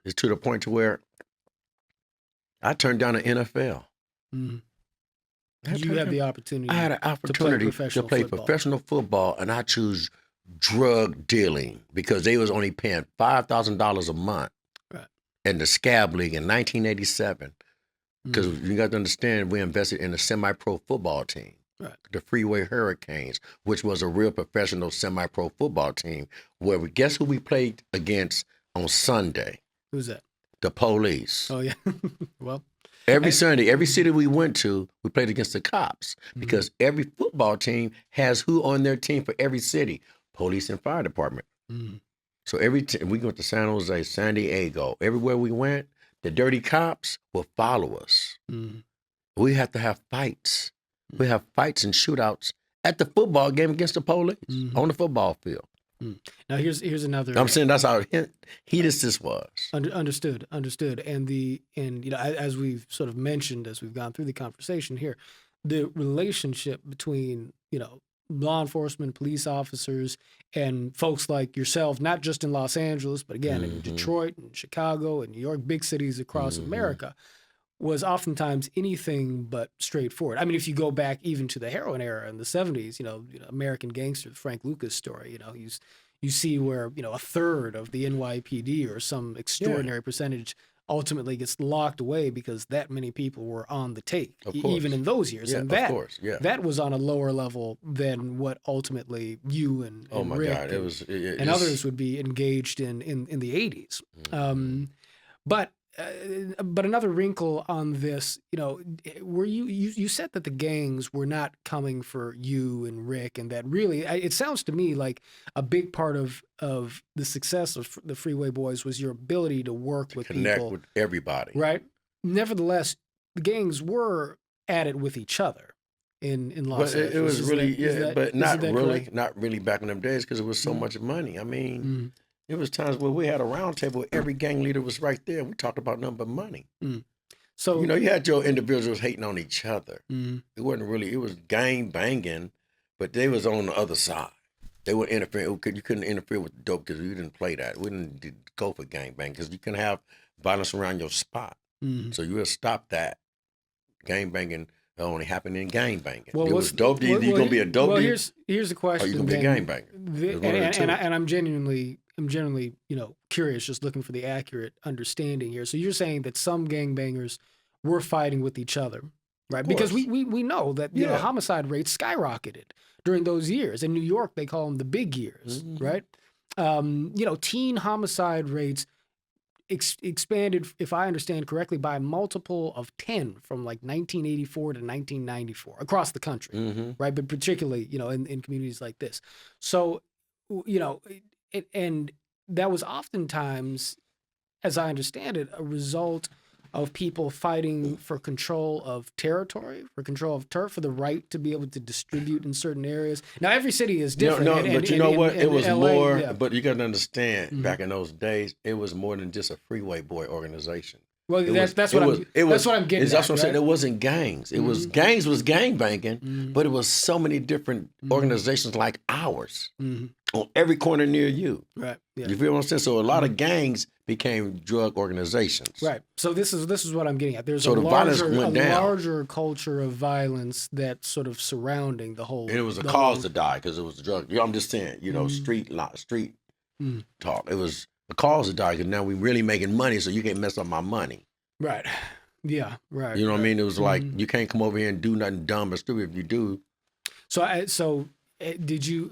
it's to the point to where I turned down an NFL. Mm-hmm. You had the opportunity. I had an opportunity to play professional football, and I choose drug dealing because they was only paying $5,000 a month in the Scab League in 1987. Because you got to understand, we invested in a semi-pro football team, the Freeway Hurricanes, which was a real professional semi-pro football team. Where guess who we played against on Sunday? Who's that? The police. Oh yeah. Well. Every Sunday, every city we went to, we played against the cops because every football team has who on their team for every city, police and fire department. So we went to San Jose, San Diego, everywhere we went, the dirty cops will follow us. We have to have fights. We have fights and shootouts at the football game against the police on the football field. Now here's another. I'm saying that's how heated this was. Understood. And as we've sort of mentioned as we've gone through the conversation here, the relationship between law enforcement, police officers, and folks like yourself, not just in Los Angeles, but again in Detroit and Chicago and New York, big cities across America, was oftentimes anything but straightforward. I mean, if you go back even to the heroin era in the 70s, American Gangster, the Frank Lucas story, you see where, a third of the NYPD or some extraordinary percentage ultimately gets locked away because that many people were on the take, even in those years. Yeah, and that was on a lower level than what ultimately you and Rick and others would be engaged in the 80s. But another wrinkle on this, were you said that the gangs were not coming for you and Rick, and that really, it sounds to me like a big part of the success of the Freeway Boys was your ability to work with connect people. With everybody. Right. Nevertheless, the gangs were at it with each other in Los Angeles. It was really, but not really, correct? not really back in them days because it was so much money. I mean, there was times where we had a round table where every gang leader was right there. And we talked about nothing but money. So you had your individuals hating on each other. It wasn't really. It was gang banging, but they was on the other side. They were interfering. You couldn't interfere with dope because we didn't play that. We didn't go for gang bang because you can have violence around your spot. So you would stop that. Gang banging only happened in gang banging. Well, it was dope. You're gonna be a dope. Well, here's the question. Or you gonna be a gang banger. And I'm genuinely, curious, just looking for the accurate understanding here. So you're saying that some gangbangers were fighting with each other, right? Because we know that homicide rates skyrocketed during those years. In New York, they call them the big years, right? teen homicide rates expanded, if I understand correctly, by a multiple of 10 from like 1984 to 1994 across the country, right? But particularly, in communities like this. So, and that was oftentimes, as I understand it, a result of people fighting for control of territory, for control of turf, for the right to be able to distribute in certain areas. Now, every city is different. But you know what? It was LA, more, yeah. but you got to understand, back in those days, it was more than just a freeway boy organization. Well, that's what I'm getting That's at, what I'm right? saying. It wasn't gangs. It was gangs was gang banging, but it was so many different organizations like ours on every corner near you. Right. Yeah. You feel what I'm saying? So a lot of gangs became drug organizations. Right. So this is what I'm getting at. There's So a the violence went down. larger culture of violence that's sort of surrounding the whole. And it was a cause to die because it was a drug. I'm just saying, street talk. It was a cause to die because now we really making money, so you can't mess up my money. Right. Yeah. Right. You know what I mean? It was like you can't come over here and do nothing dumb or stupid. If you do.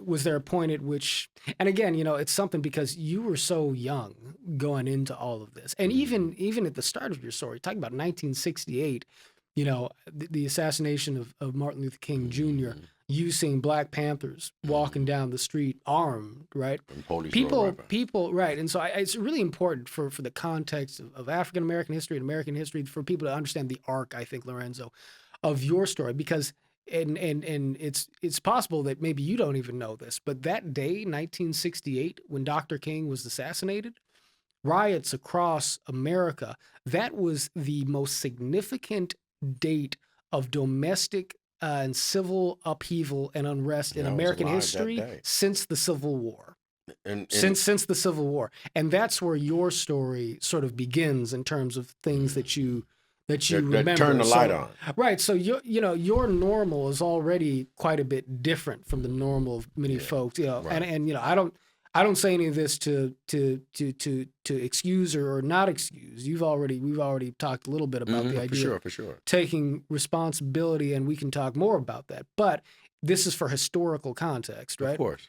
Was there a point at which, and again, it's something because you were so young going into all of this, and even at the start of your story, talking about 1968, the assassination of Martin Luther King Jr., you seeing Black Panthers walking down the street armed, right? People, right. And so it's really important for the context of African American history and American history for people to understand the arc, I think, Lorenzo, of your story, because and it's possible that maybe you don't even know this, but that day, 1968, when Dr. King was assassinated, riots across America, that was the most significant date of domestic and civil upheaval and unrest in American history since the Civil War. Since the Civil War. And that's where your story sort of begins in terms of things that you remember. Turn the light on. Right. So your normal is already quite a bit different from the normal of many folks. Right. And I don't say any of this to excuse or not excuse. We've already talked a little bit about the idea for sure. Taking responsibility, and we can talk more about that. But this is for historical context, right? Of course.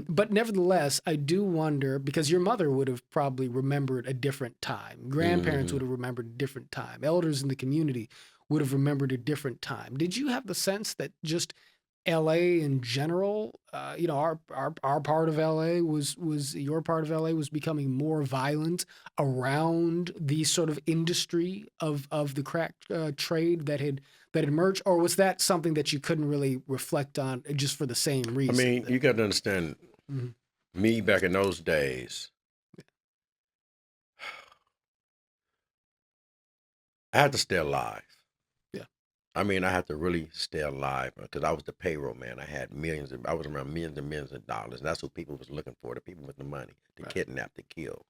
But nevertheless, I do wonder, because your mother would have probably remembered a different time. Grandparents would have remembered a different time. Elders in the community would have remembered a different time. Did you have the sense that just LA in general, our part of LA was your part of LA was becoming more violent around the sort of industry of the crack trade that had emerged, or was that something that you couldn't really reflect on just for the same reason? I mean, you got to understand, me back in those days, I had to stay alive. I mean, I had to really stay alive because I was the payroll man. I had I was around millions and millions of dollars. And that's what people was looking for, the people with the money, to kidnap, to kill.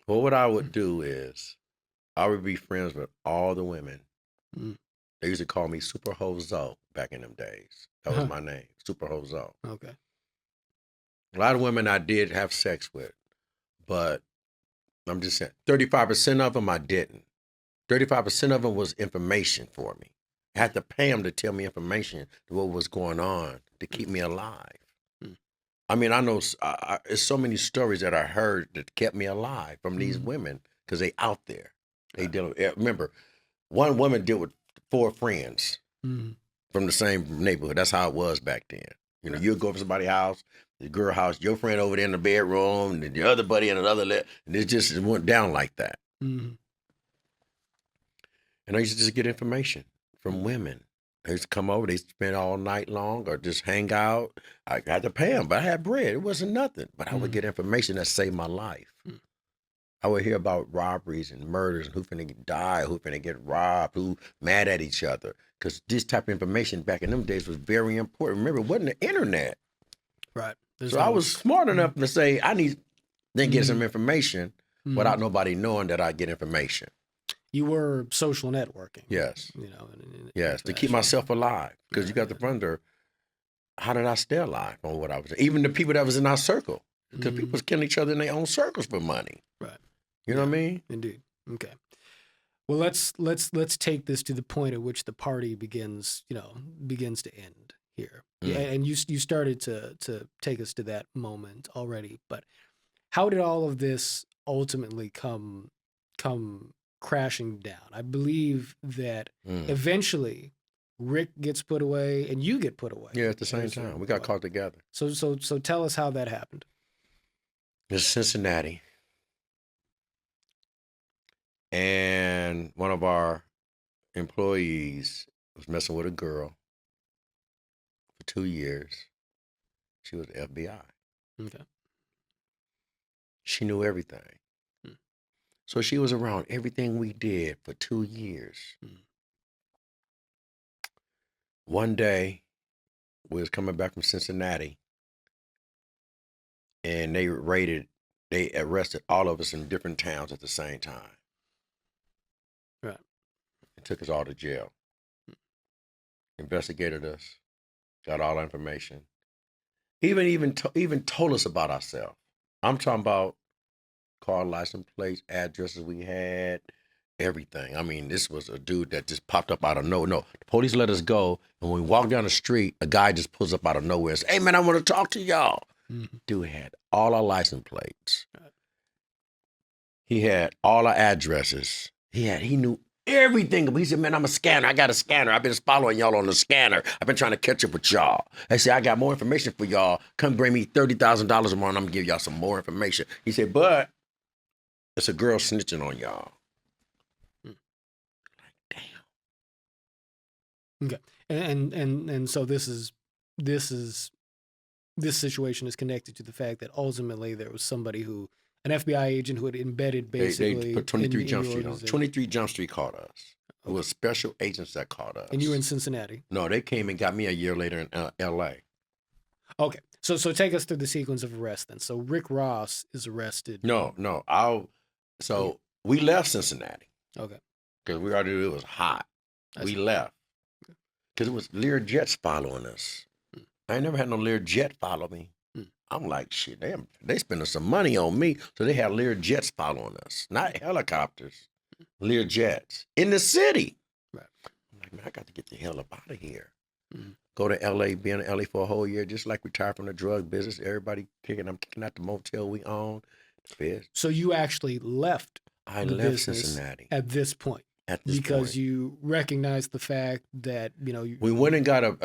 Well, what I would do is I would be friends with all the women. They used to call me Super Hozo back in them days. That was my name, Super Hozo. Okay. A lot of women I did have sex with, but I'm just saying 35% of them I didn't. 35% of them was information for me. I had to pay them to tell me information to what was going on to keep me alive. I mean, I know it's so many stories that I heard that kept me alive from these women because they out there. They deal. Remember, one woman dealt with 4 friends from the same neighborhood. That's how it was back then. You'd go to somebody's house, the girl house, your friend over there in the bedroom, and the other buddy in another, and it just went down like that. And I used to just get information from women. They used to come over, they spend all night long or just hang out. I had to pay them, but I had bread. It wasn't nothing. But I would get information that saved my life. I would hear about robberies and murders and who finna die, who finna get robbed, who mad at each other. Because this type of information back in them days was very important. Remember, it wasn't the internet. Right. So I was smart enough to say, I need to get some information without nobody knowing that I get information. You were social networking. Yes. Yes, to keep myself alive. Because you got to wonder, how did I stay alive on what I was doing? Even the people that was in our circle. Because people was killing each other in their own circles for money. Right. You know what I mean? Indeed. Okay. Well, let's take this to the point at which the party begins to end here. Yeah, and you started to take us to that moment already. But how did all of this ultimately come crashing down? I believe that eventually Rick gets put away and you get put away. Yeah, at the same time. We got caught together. So tell us how that happened. It's Cincinnati. And one of our employees was messing with a girl for 2 years. She was the FBI. Okay. She knew everything. So she was around everything we did for 2 years. One day, we was coming back from Cincinnati, and they arrested all of us in different towns at the same time. Right. And took us all to jail. Investigated us, got all the information. Even told us about ourselves. I'm talking about car license plates, addresses we had, everything. I mean, this was a dude that just popped up out of nowhere. No, the police let us go, and when we walked down the street, a guy just pulls up out of nowhere and says, "Hey, man, I want to talk to y'all." Dude had all our license plates. He had all our addresses. He knew everything. He said, "Man, I'm a scanner. I got a scanner. I've been following y'all on the scanner. I've been trying to catch up with y'all." I said, "I got more information for y'all. Come bring me $30,000 a month, and I'm going to give y'all some more information." He said, "But it's a girl snitching on y'all." Like, damn. Okay. And so this situation is connected to the fact that ultimately there was somebody an FBI agent who had embedded basically. They put 23 Jump Street on. 23 Jump Street caught us. Okay. It was special agents that caught us. And you were in Cincinnati? No, they came and got me a year later in L.A. Okay. So take us through the sequence of arrests then. So Rick Ross is arrested. No. We left Cincinnati. Okay. Because we already knew it was hot. We left. Because it was Lear jets following us. I ain't never had no Lear jet follow me. I'm like, shit, they spending some money on me. So they had Lear jets following us. Not helicopters. Lear jets. In the city. Right. I'm like, man, I got to get the hell up out of here. Go to L.A., be in L.A. for a whole year, just like retire from the drug business. Everybody I'm kicking out the motel we own. So you actually left Cincinnati. At this point. Because you recognize the fact that, we went and got it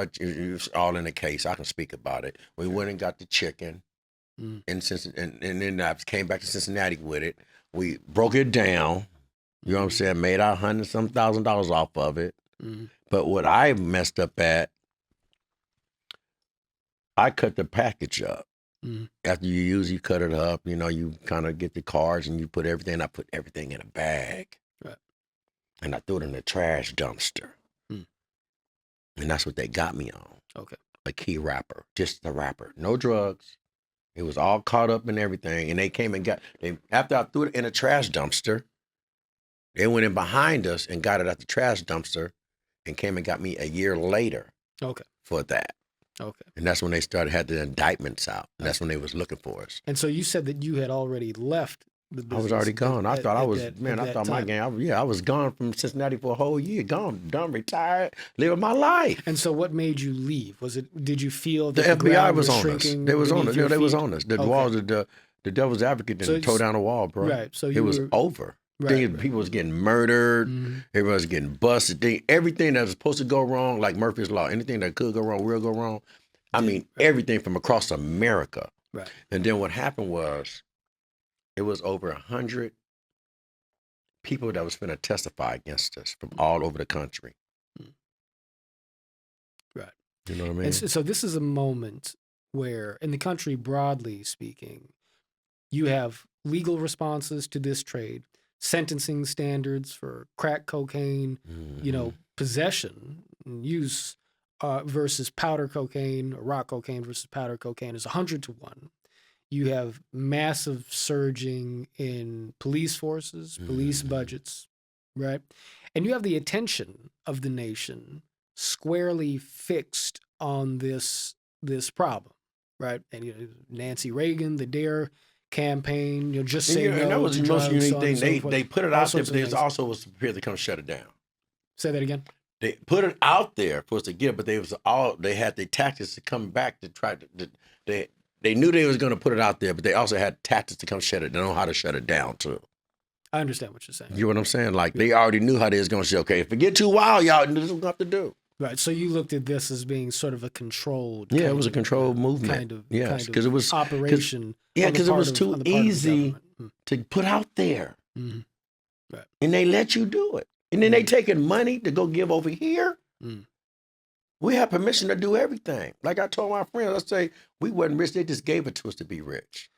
was all in the case. I can speak about it. We went and got the chicken, and then I came back to Cincinnati with it. We broke it down. You know what I'm saying? Made our $100,000 off of it. But what I messed up at, I cut the package up. After you cut it up. You kind of get the cards and you put everything. I put everything in a bag. And I threw it in the trash dumpster. And that's what they got me on. Okay. A key wrapper. Just the wrapper. No drugs. It was all caught up in everything. And they came and after I threw it in a trash dumpster, they went in behind us and got it at the trash dumpster and came and got me a year later. Okay. For that. Okay. And that's when they had the indictments out. And that's when they was looking for us. And so you said that you had already left. I was already gone. I thought I was gone from Cincinnati for a whole year. Gone, done, retired, living my life. And so what made you leave? Did you feel that the FBI was on us? They was on us. They was on us. The walls, the devil's advocate didn't throw down the wall, bro. Right. So it was over. People was getting murdered. Everybody was getting busted. Everything that was supposed to go wrong, like Murphy's Law, anything that could go wrong will go wrong. I mean, everything from across America. Right. And then what happened was, it was over 100 people that was going to testify against us from all over the country. Right. You know what I mean? And so this is a moment where, in the country broadly speaking, you have legal responses to this trade, sentencing standards for crack cocaine, possession and use versus powder cocaine, or rock cocaine versus powder cocaine is 100-1. You have massive surging in police forces, police budgets, right? And you have the attention of the nation squarely fixed on this problem, right? And Nancy Reagan, the DARE campaign, just say no. And that was the most unique thing. They put it out there, but they also was prepared to come shut it down. Say that again. They put it out there for us to get, but they had the tactics to come back to try to. They knew they was going to put it out there, but they also had tactics to come shut it. They know how to shut it down too. I understand what you're saying. You know what I'm saying? Like they already knew how they was going to say, okay, if it get too wild, y'all, this is what we have to do. Right. So you looked at this as being sort of a controlled. Yeah, it was a controlled movement. Kind of. Yes, because it was operation. Yeah, because it was too easy to put out there, right. And they let you do it, and then they taking money to go give over here. We have permission to do everything. Like I told my friends, I say we wasn't rich; they just gave it to us to be rich.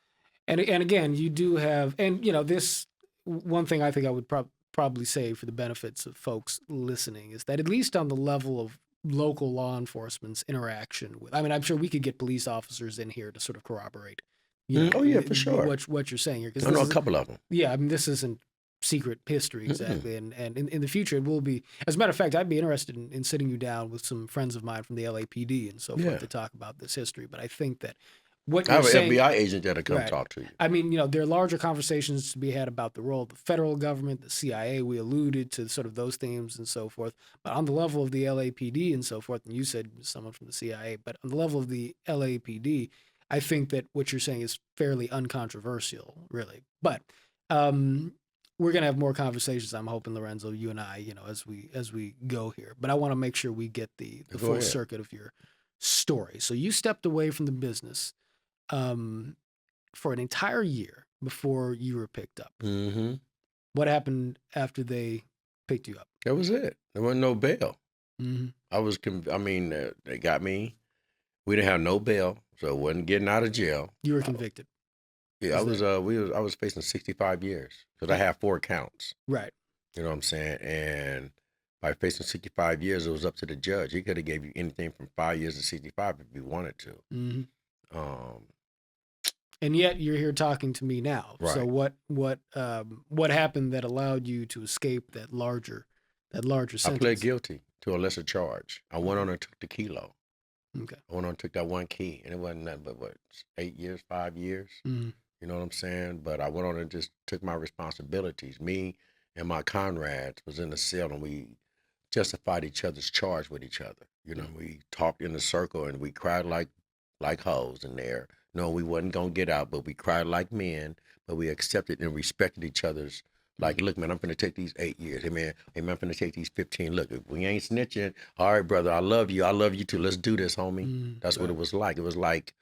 And again, you do have, and this one thing I think I would probably say for the benefits of folks listening is that at least on the level of local law enforcement's interaction with, I mean, I'm sure we could get police officers in here to sort of corroborate. Oh yeah, for sure. What you're saying here? I know a couple of them. Yeah, I mean, this isn't secret history exactly, and in the future it will be. As a matter of fact, I'd be interested in sitting you down with some friends of mine from the LAPD and so forth to talk about this history. But I think that what you're saying, I have an FBI agent that'll come talk to you. I mean, there are larger conversations to be had about the role of the federal government, the CIA. We alluded to sort of those themes and so forth. But on the level of the LAPD and so forth, and you said someone from the CIA, but on the level of the LAPD, I think that what you're saying is fairly uncontroversial, really. But we're going to have more conversations, I'm hoping, Lorenzo, you and I, as we go here. But I want to make sure we get the full circuit of your story. So you stepped away from the business for an entire year before you were picked up. Mm-hmm. What happened after they picked you up? That was it. There wasn't no bail. Mm-hmm. They got me. We didn't have no bail, so it wasn't getting out of jail. You were convicted. Yeah, I was facing 65 years because I had 4 counts. Right. You know what I'm saying? And by facing 65 years, it was up to the judge. He could have gave you anything from 5 years to 65 if he wanted to. Mm-hmm. And yet you're here talking to me now. Right. So what happened that allowed you to escape that larger sentence? I pled guilty to a lesser charge. I went on and took the kilo. Okay. I went on and took that 1 key, and it wasn't nothing but 8 years, 5 years. Mm-hmm. You know what I'm saying? But I went on and just took my responsibilities. Me and my comrades was in the cell, and we justified each other's charge with each other. We talked in a circle, and we cried like hoes in there. No, we wasn't going to get out, but we cried like men, but we accepted and respected each other's. Like, look, man, I'm going to take these 8 years. Hey, man, I'm going to take these 15. Look, if we ain't snitching, all right, brother, I love you. I love you too. Let's do this, homie. That's what it was like. It was like,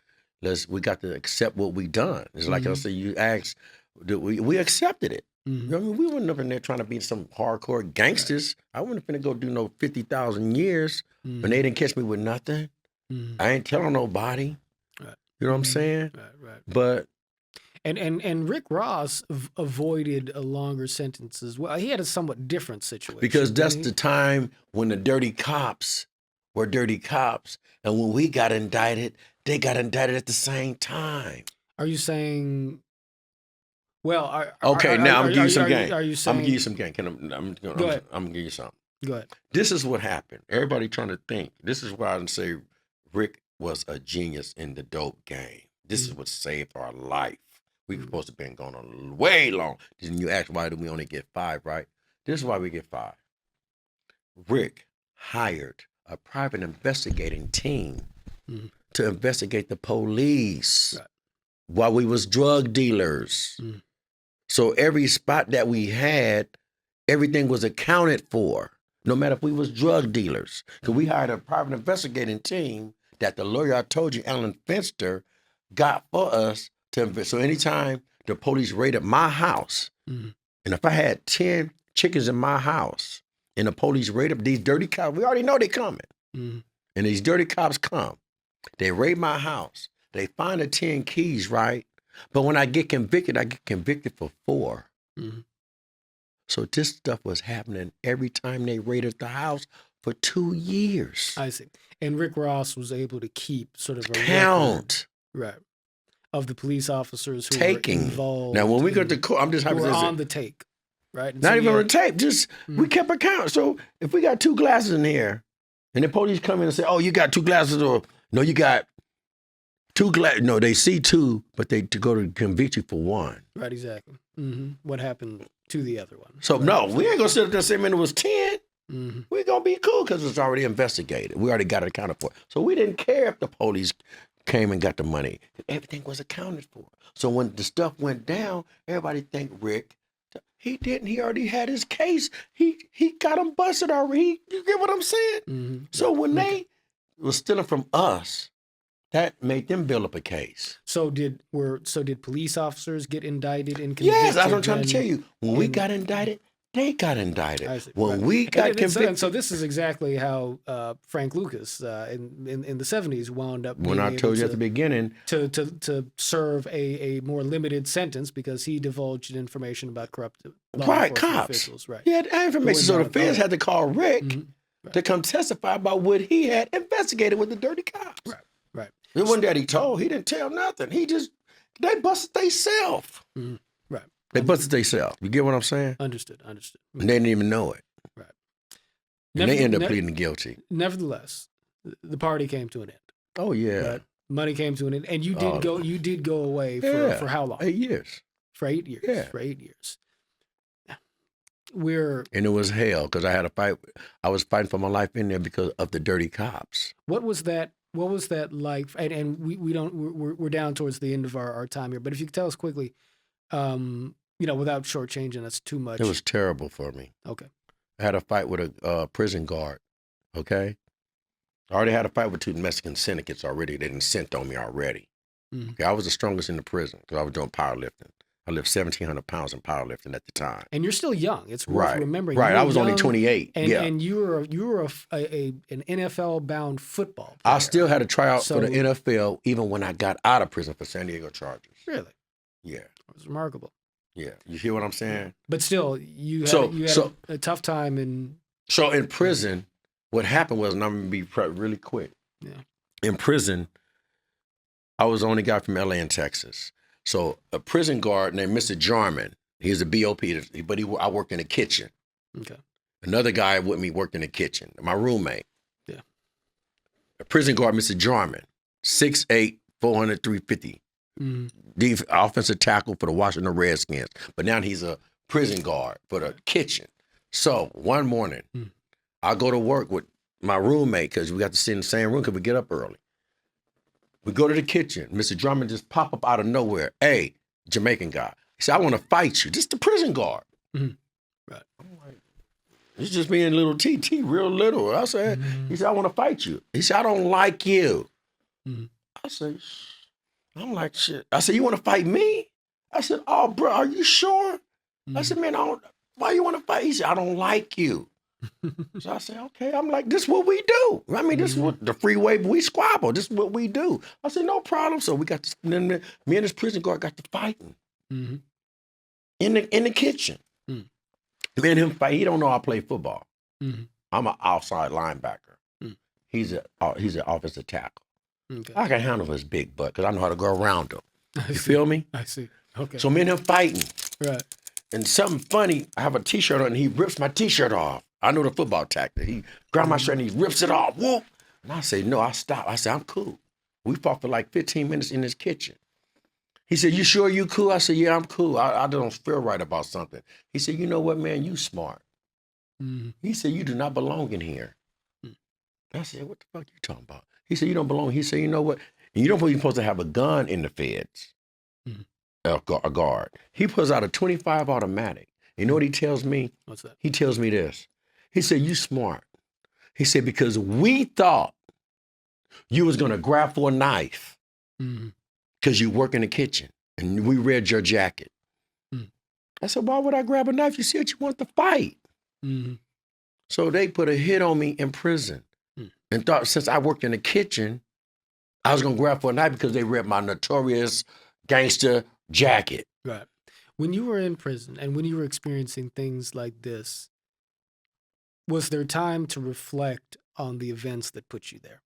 we got to accept what we done. It's like I say, you asked, we accepted it. Mm-hmm. I mean, we wasn't up in there trying to be some hardcore gangsters. Right. I wasn't finna go do no 50,000 years when they didn't catch me with nothing. I ain't telling nobody. Right. You know what I'm saying? Right. But and Rick Ross avoided a longer sentence as well. He had a somewhat different situation. Because that's the time when the dirty cops were dirty cops. And when we got indicted, they got indicted at the same time. Are you saying... Well, now I'm gonna give you some game. Are you saying... I'm gonna give you some game. I'm gonna give you something. Go ahead. This is what happened. Everybody trying to think. This is why I say Rick was a genius in the dope game. This is what saved our life. We were supposed to have been going on way long. Then you ask, why do we only get 5, right? This is why we get 5. Rick hired a private investigating team to investigate the police while we was drug dealers. So every spot that we had, everything was accounted for, no matter if we was drug dealers. Because we hired a private investigating team that the lawyer I told you, Alan Finster, got for us to invest. So anytime the police raided my house, and if I had 10 chickens in my house, and the police raided these dirty cops, we already know they coming. And these dirty cops come. They raid my house. They find the 10 keys, right? But when I get convicted for 4. So this stuff was happening every time they raided the house for 2 years. I see. And Rick Ross was able to keep sort of a count. Record, right, of the police officers who taking. were involved. Now, when we got to court, I'm just happy to on the take, right? And not so even on the tape. Just we kept a count. So if we got 2 glasses in here, and the police come in and say, "Oh, you got 2 glasses," or "No, you got 2 glasses." No, they see 2, but they to go to convict you for 1. Right, exactly. What happened to the other one? So right. No, we ain't gonna sit up there and say, "Man, it was 10." We're going to be cool because it's already investigated. We already got it accounted for. So we didn't care if the police came and got the money. Everything was accounted for. So when the stuff went down, everybody think Rick, he didn't. He already had his case. He got him busted already. You get what I'm saying? So when they was stealing from us, that made them build up a case. So did police officers get indicted and convicted? Yes, that's what I'm trying to tell you. When we got indicted, they got indicted. When we got convicted. So this is exactly how Frank Lucas in the 70s wound up. When I told you at the beginning. To serve a more limited sentence because he divulged information about corrupt law cops. enforcement officials. Right. Yeah, that information. So the feds had to call Rick to come testify about what he had investigated with the dirty cops. Right. It wasn't that he told. He didn't tell nothing. They busted themselves. Right. They busted themselves. You get what I'm saying? Understood. And they didn't even know it. Right. And they ended up pleading guilty. Nevertheless, the party came to an end. Oh yeah. Right? Money came to an end, and you did go away for how long? 8 years. For 8 years. Yeah. For 8 years. And it was hell because I had a fight. I was fighting for my life in there because of the dirty cops. What was that like? And we're down towards the end of our time here, but if you could tell us quickly, without shortchanging us too much. It was terrible for me. Okay. I had a fight with a prison guard. Okay. I already had a fight with 2 Mexican syndicates already. They didn't sent on me already. Okay. I was the strongest in the prison because I was doing powerlifting. I lifted 1,700 pounds in powerlifting at the time. And you're still young. It's worth remembering. Right. I was only 28. And you were an NFL bound football player. I still had a tryout for the NFL even when I got out of prison for San Diego Chargers. Really? Yeah. It was remarkable. Yeah. You hear what I'm saying? But still, you had a tough time in. So in prison, what happened was, and I'm going to be really quick. Yeah. In prison, I was the only guy from LA and Texas. So a prison guard named Mr. Jarman, he's a BOP, but I worked in the kitchen. Okay. Another guy with me worked in the kitchen, my roommate. Yeah. A prison guard, Mr. Jarman, 6'8", 400, 350. The offensive tackle for the Washington Redskins. But now he's a prison guard for the kitchen. So one morning, I go to work with my roommate because we got to sit in the same room because we get up early. We go to the kitchen. Mr. Drummond just pop up out of nowhere. Hey, Jamaican guy. He said, I want to fight you. This is the prison guard. Right. I'm like, it's just me and little TT, real little. I said, he said, I want to fight you. He said, I don't like you. I said, I'm like, shit. I said, you want to fight me? I said, oh, bro, are you sure? I said, man, why you want to fight? He said, I don't like you. So I said, okay. I'm like, this is what we do. I mean, this is what the freeway, we squabble. This is what we do. I said, no problem. So we got me and this prison guard got to fighting in the kitchen. Me and him fight. He don't know I play football. I'm an outside linebacker. He's an offensive tackle. Okay. I can handle his big butt because I know how to go around him. You feel me? I see. Okay. So me and him fighting. Right. And something funny, I have a T-shirt on and he rips my T-shirt off. I know the football tactic. He grabs my shirt and he rips it off. Whoop. And I say, no, I stop. I said, I'm cool. We fought for like 15 minutes in his kitchen. He said, you sure you cool? I said, yeah, I'm cool. I don't feel right about something. He said, you know what, man? You smart. He said, you do not belong in here. I said, what the fuck you talking about? He said, you don't belong. He said, you know what? You don't you're supposed to have a gun in the feds, a guard. He pulls out a 25 automatic. You know what he tells me? What's that? He tells me this. He said, you smart. He said, because we thought you was going to grab for a knife because you work in the kitchen and we read your jacket. I said, why would I grab a knife? You said you want to fight. So they put a hit on me in prison and thought since I worked in the kitchen, I was going to grab for a knife because they read my notorious gangster jacket. Right. When you were in prison and when you were experiencing things like this, was there time to reflect on the events that put you there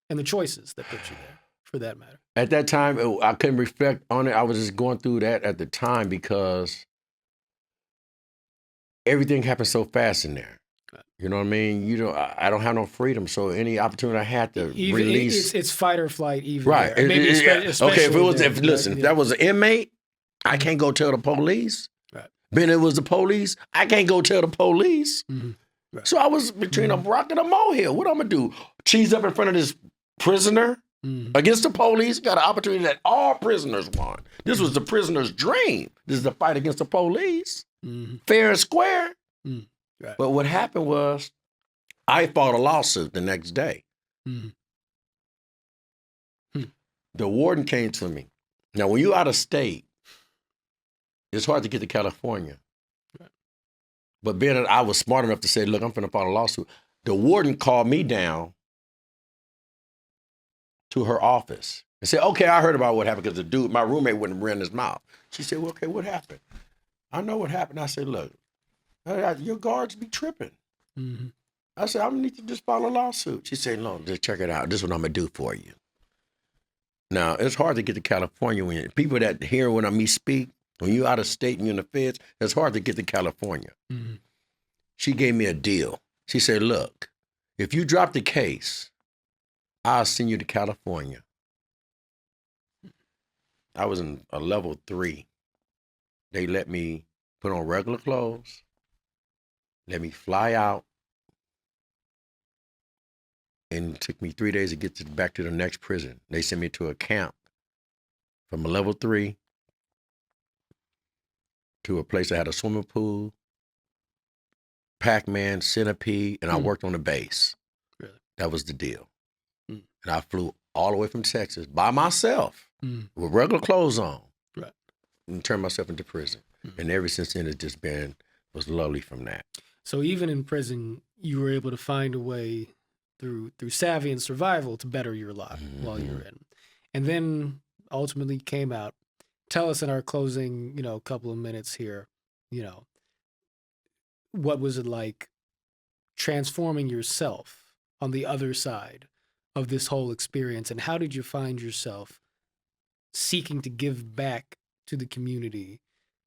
and the choices that put you there, for that matter? At that time, I couldn't reflect on it. I was just going through that at the time because everything happened so fast in there. You know what I mean? I don't have no freedom. So any opportunity I had to release, it's fight or flight. Even right? There. Maybe okay. If that was an inmate, I can't go tell the police. Right. Then it was the police. I can't go tell the police. Right. So I was between a rock and a molehill. What I'm gonna do? Cheese up in front of this prisoner against the police? Got an opportunity that all prisoners want. This was the prisoner's dream. This is the fight against the police. Fair and square. Right. But what happened was I fought a lawsuit the next day. The warden came to me. Now, when you're out of state, it's hard to get to California. Right. But being that I was smart enough to say, look, I'm finna file a lawsuit, the warden called me down to her office and said, okay, I heard about what happened because the dude, my roommate, wouldn't run his mouth. She said, well, okay, what happened? I know what happened. I said, look, your guards be tripping. I said, I need to just file a lawsuit. She said, no, just check it out. This is what I'm gonna do for you. Now, it's hard to get to California when people that hear when me speak, when you're out of state and you're in the feds, it's hard to get to California. She gave me a deal. She said, look, if you drop the case, I'll send you to California. I was in a level 3. They let me put on regular clothes, let me fly out, and it took me 3 days to get back to the next prison. They sent me to a camp from a level 3 to a place that had a swimming pool, Pac-Man, Centipede, and I worked on the base. Really? That was the deal. And I flew all the way from Texas by myself with regular clothes on and turned myself into prison. And ever since then, it's just was lovely from that. So even in prison, you were able to find a way through savvy and survival to better your lot while you were in. And then ultimately came out. Tell us in our closing, couple of minutes here, what was it like transforming yourself on the other side of this whole experience? And how did you find yourself seeking to give back to the community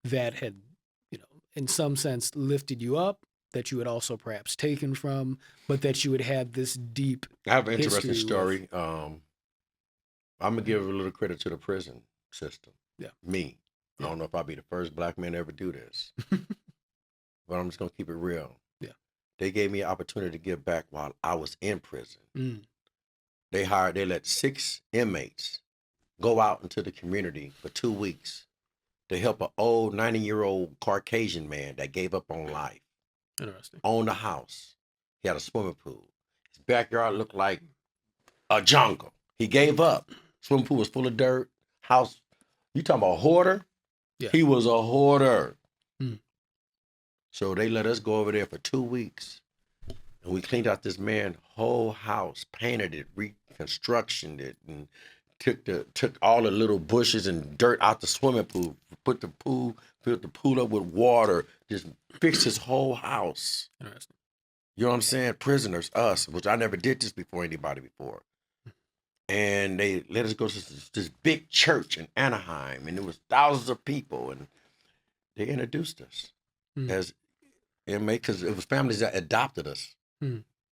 that had, in some sense lifted you up, that you had also perhaps taken from, but that you had had this deep I have an interesting history story. I'm going to give a little credit to the prison system. Yeah. Me. I don't know if I'll be the first black man to ever do this, but I'm just going to keep it real. Yeah. They gave me an opportunity to give back while I was in prison. They let 6 inmates go out into the community for 2 weeks to help an old 90-year-old Caucasian man that gave up on life. Interesting. Owned a house. He had a swimming pool. His backyard looked like a jungle. He gave up. Swimming pool was full of dirt. House, you talking about a hoarder? Yeah. He was a hoarder. So they let us go over there for 2 weeks. And we cleaned out this man's whole house, painted it, reconstructed it, and took all the little bushes and dirt out the swimming pool, filled the pool up with water, just fixed his whole house. Interesting. You know what I'm saying? Prisoners, us, which I never did this before anybody before. And they let us go to this big church in Anaheim, and there was thousands of people, and they introduced us as inmates, because it was families that adopted us,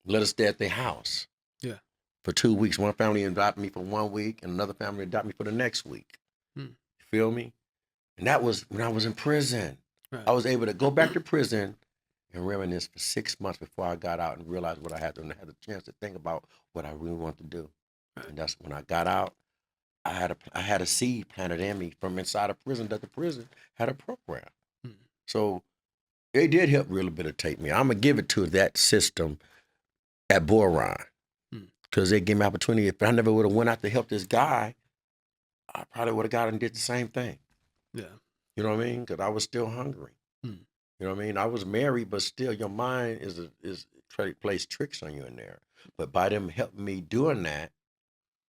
let us stay at their house. Yeah. For 2 weeks. One family adopted me for 1 week, and another family adopted me for the next week. You feel me? And that was when I was in prison. Right. I was able to go back to prison and reminisce for 6 months before I got out and realized what I had to, and I had a chance to think about what I really wanted to do. Right. And that's when I got out. I had a seed planted in me from inside of prison that the prison had a program. So it did help rehabilitate me. I'm gonna give it to that system at Bull Run. Because they gave me opportunity. If I never would have went out to help this guy, I probably would have got and did the same thing. Yeah. You know what I mean? Because I was still hungry. You know what I mean? I was married, but still your mind plays tricks on you in there. But by them helping me doing that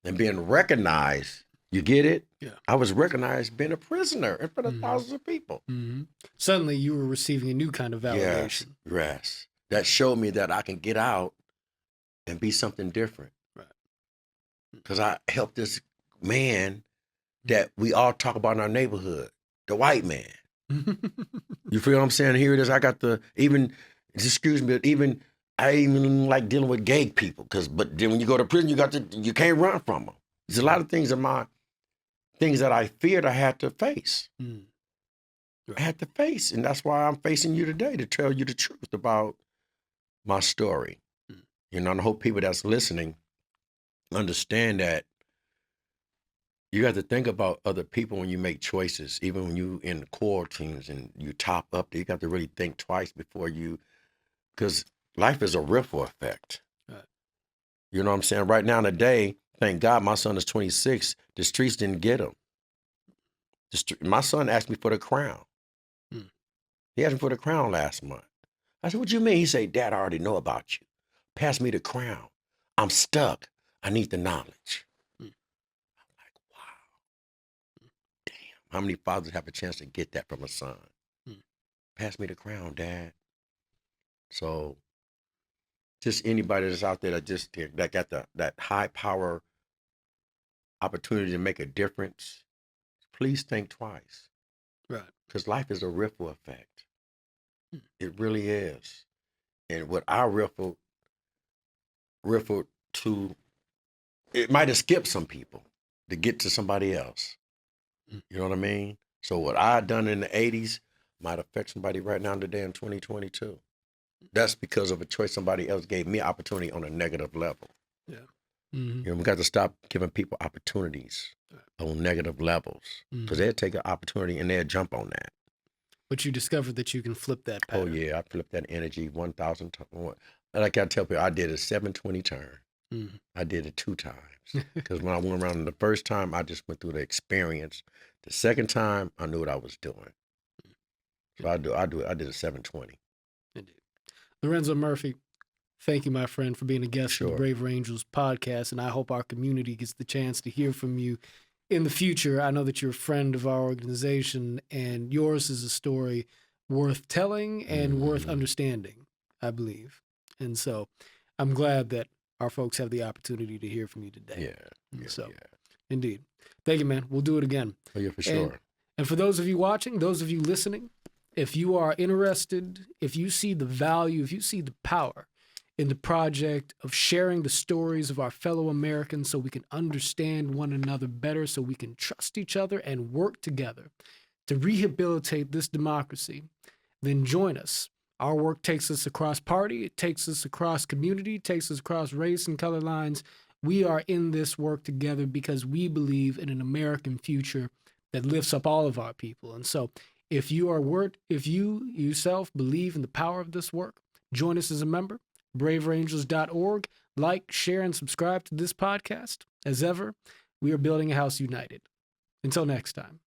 and being recognized, you get it? Yeah. I was recognized being a prisoner in front of thousands of people. Suddenly you were receiving a new kind of validation. Yes. That showed me that I can get out and be something different. Right. Because I helped this man that we all talk about in our neighborhood, the white man. You feel what I'm saying? Here it is. I got excuse me, but I even like dealing with gay people. But then when you go to prison, you can't run from them. There's a lot of things that I feared I had to face. I had to face, and that's why I'm facing you today, to tell you the truth about my story. You know, and I hope people that's listening understand that you got to think about other people when you make choices, even when you in core teams and you top up, you got to really think twice before you, because life is a ripple effect. Right. You know what I'm saying? Right now today, thank God my son is 26. The streets didn't get him. My son asked me for the crown. He asked me for the crown last month. I said, what you mean? He said, Dad, I already know about you. Pass me the crown. I'm stuck. I need the knowledge. I'm like, wow. Damn. How many fathers have a chance to get that from a son? Pass me the crown, Dad. So just anybody that's out there that got that high power opportunity to make a difference, please think twice. Right. Because life is a ripple effect. It really is. And what I rippled to, it might have skipped some people to get to somebody else. You know what I mean? So what I done in the 80s might affect somebody right now today in 2022. That's because of a choice somebody else gave me opportunity on a negative level. Yeah. Mm-hmm. You know, we got to stop giving people opportunities on negative levels, because they'll take an opportunity and they'll jump on that. But you discovered that you can flip that pattern. Oh yeah, I flipped that energy 1,000 times. Like I tell people, I did a 720 turn. I did it 2 times. Because when I went around the first time, I just went through the experience. The second time, I knew what I was doing. So I did a 720. Indeed. Lorenzo Murphy, thank you, my friend, for being a guest on the Braver Angels podcast, and I hope our community gets the chance to hear from you in the future. I know that you're a friend of our organization, and yours is a story worth telling and worth understanding, I believe. And so I'm glad that our folks have the opportunity to hear from you today. Indeed. Thank you, man. We'll do it again. Oh, yeah, for sure. And for those of you watching, those of you listening, if you are interested, if you see the value, if you see the power in the project of sharing the stories of our fellow Americans so we can understand one another better, so we can trust each other and work together to rehabilitate this democracy, then join us. Our work takes us across party, it takes us across community, it takes us across race and color lines. We are in this work together because we believe in an American future that lifts up all of our people. And so if you yourself believe in the power of this work, join us as a member, braverangels.org. Like, share, and subscribe to this podcast. As ever, we are building a house united. Until next time.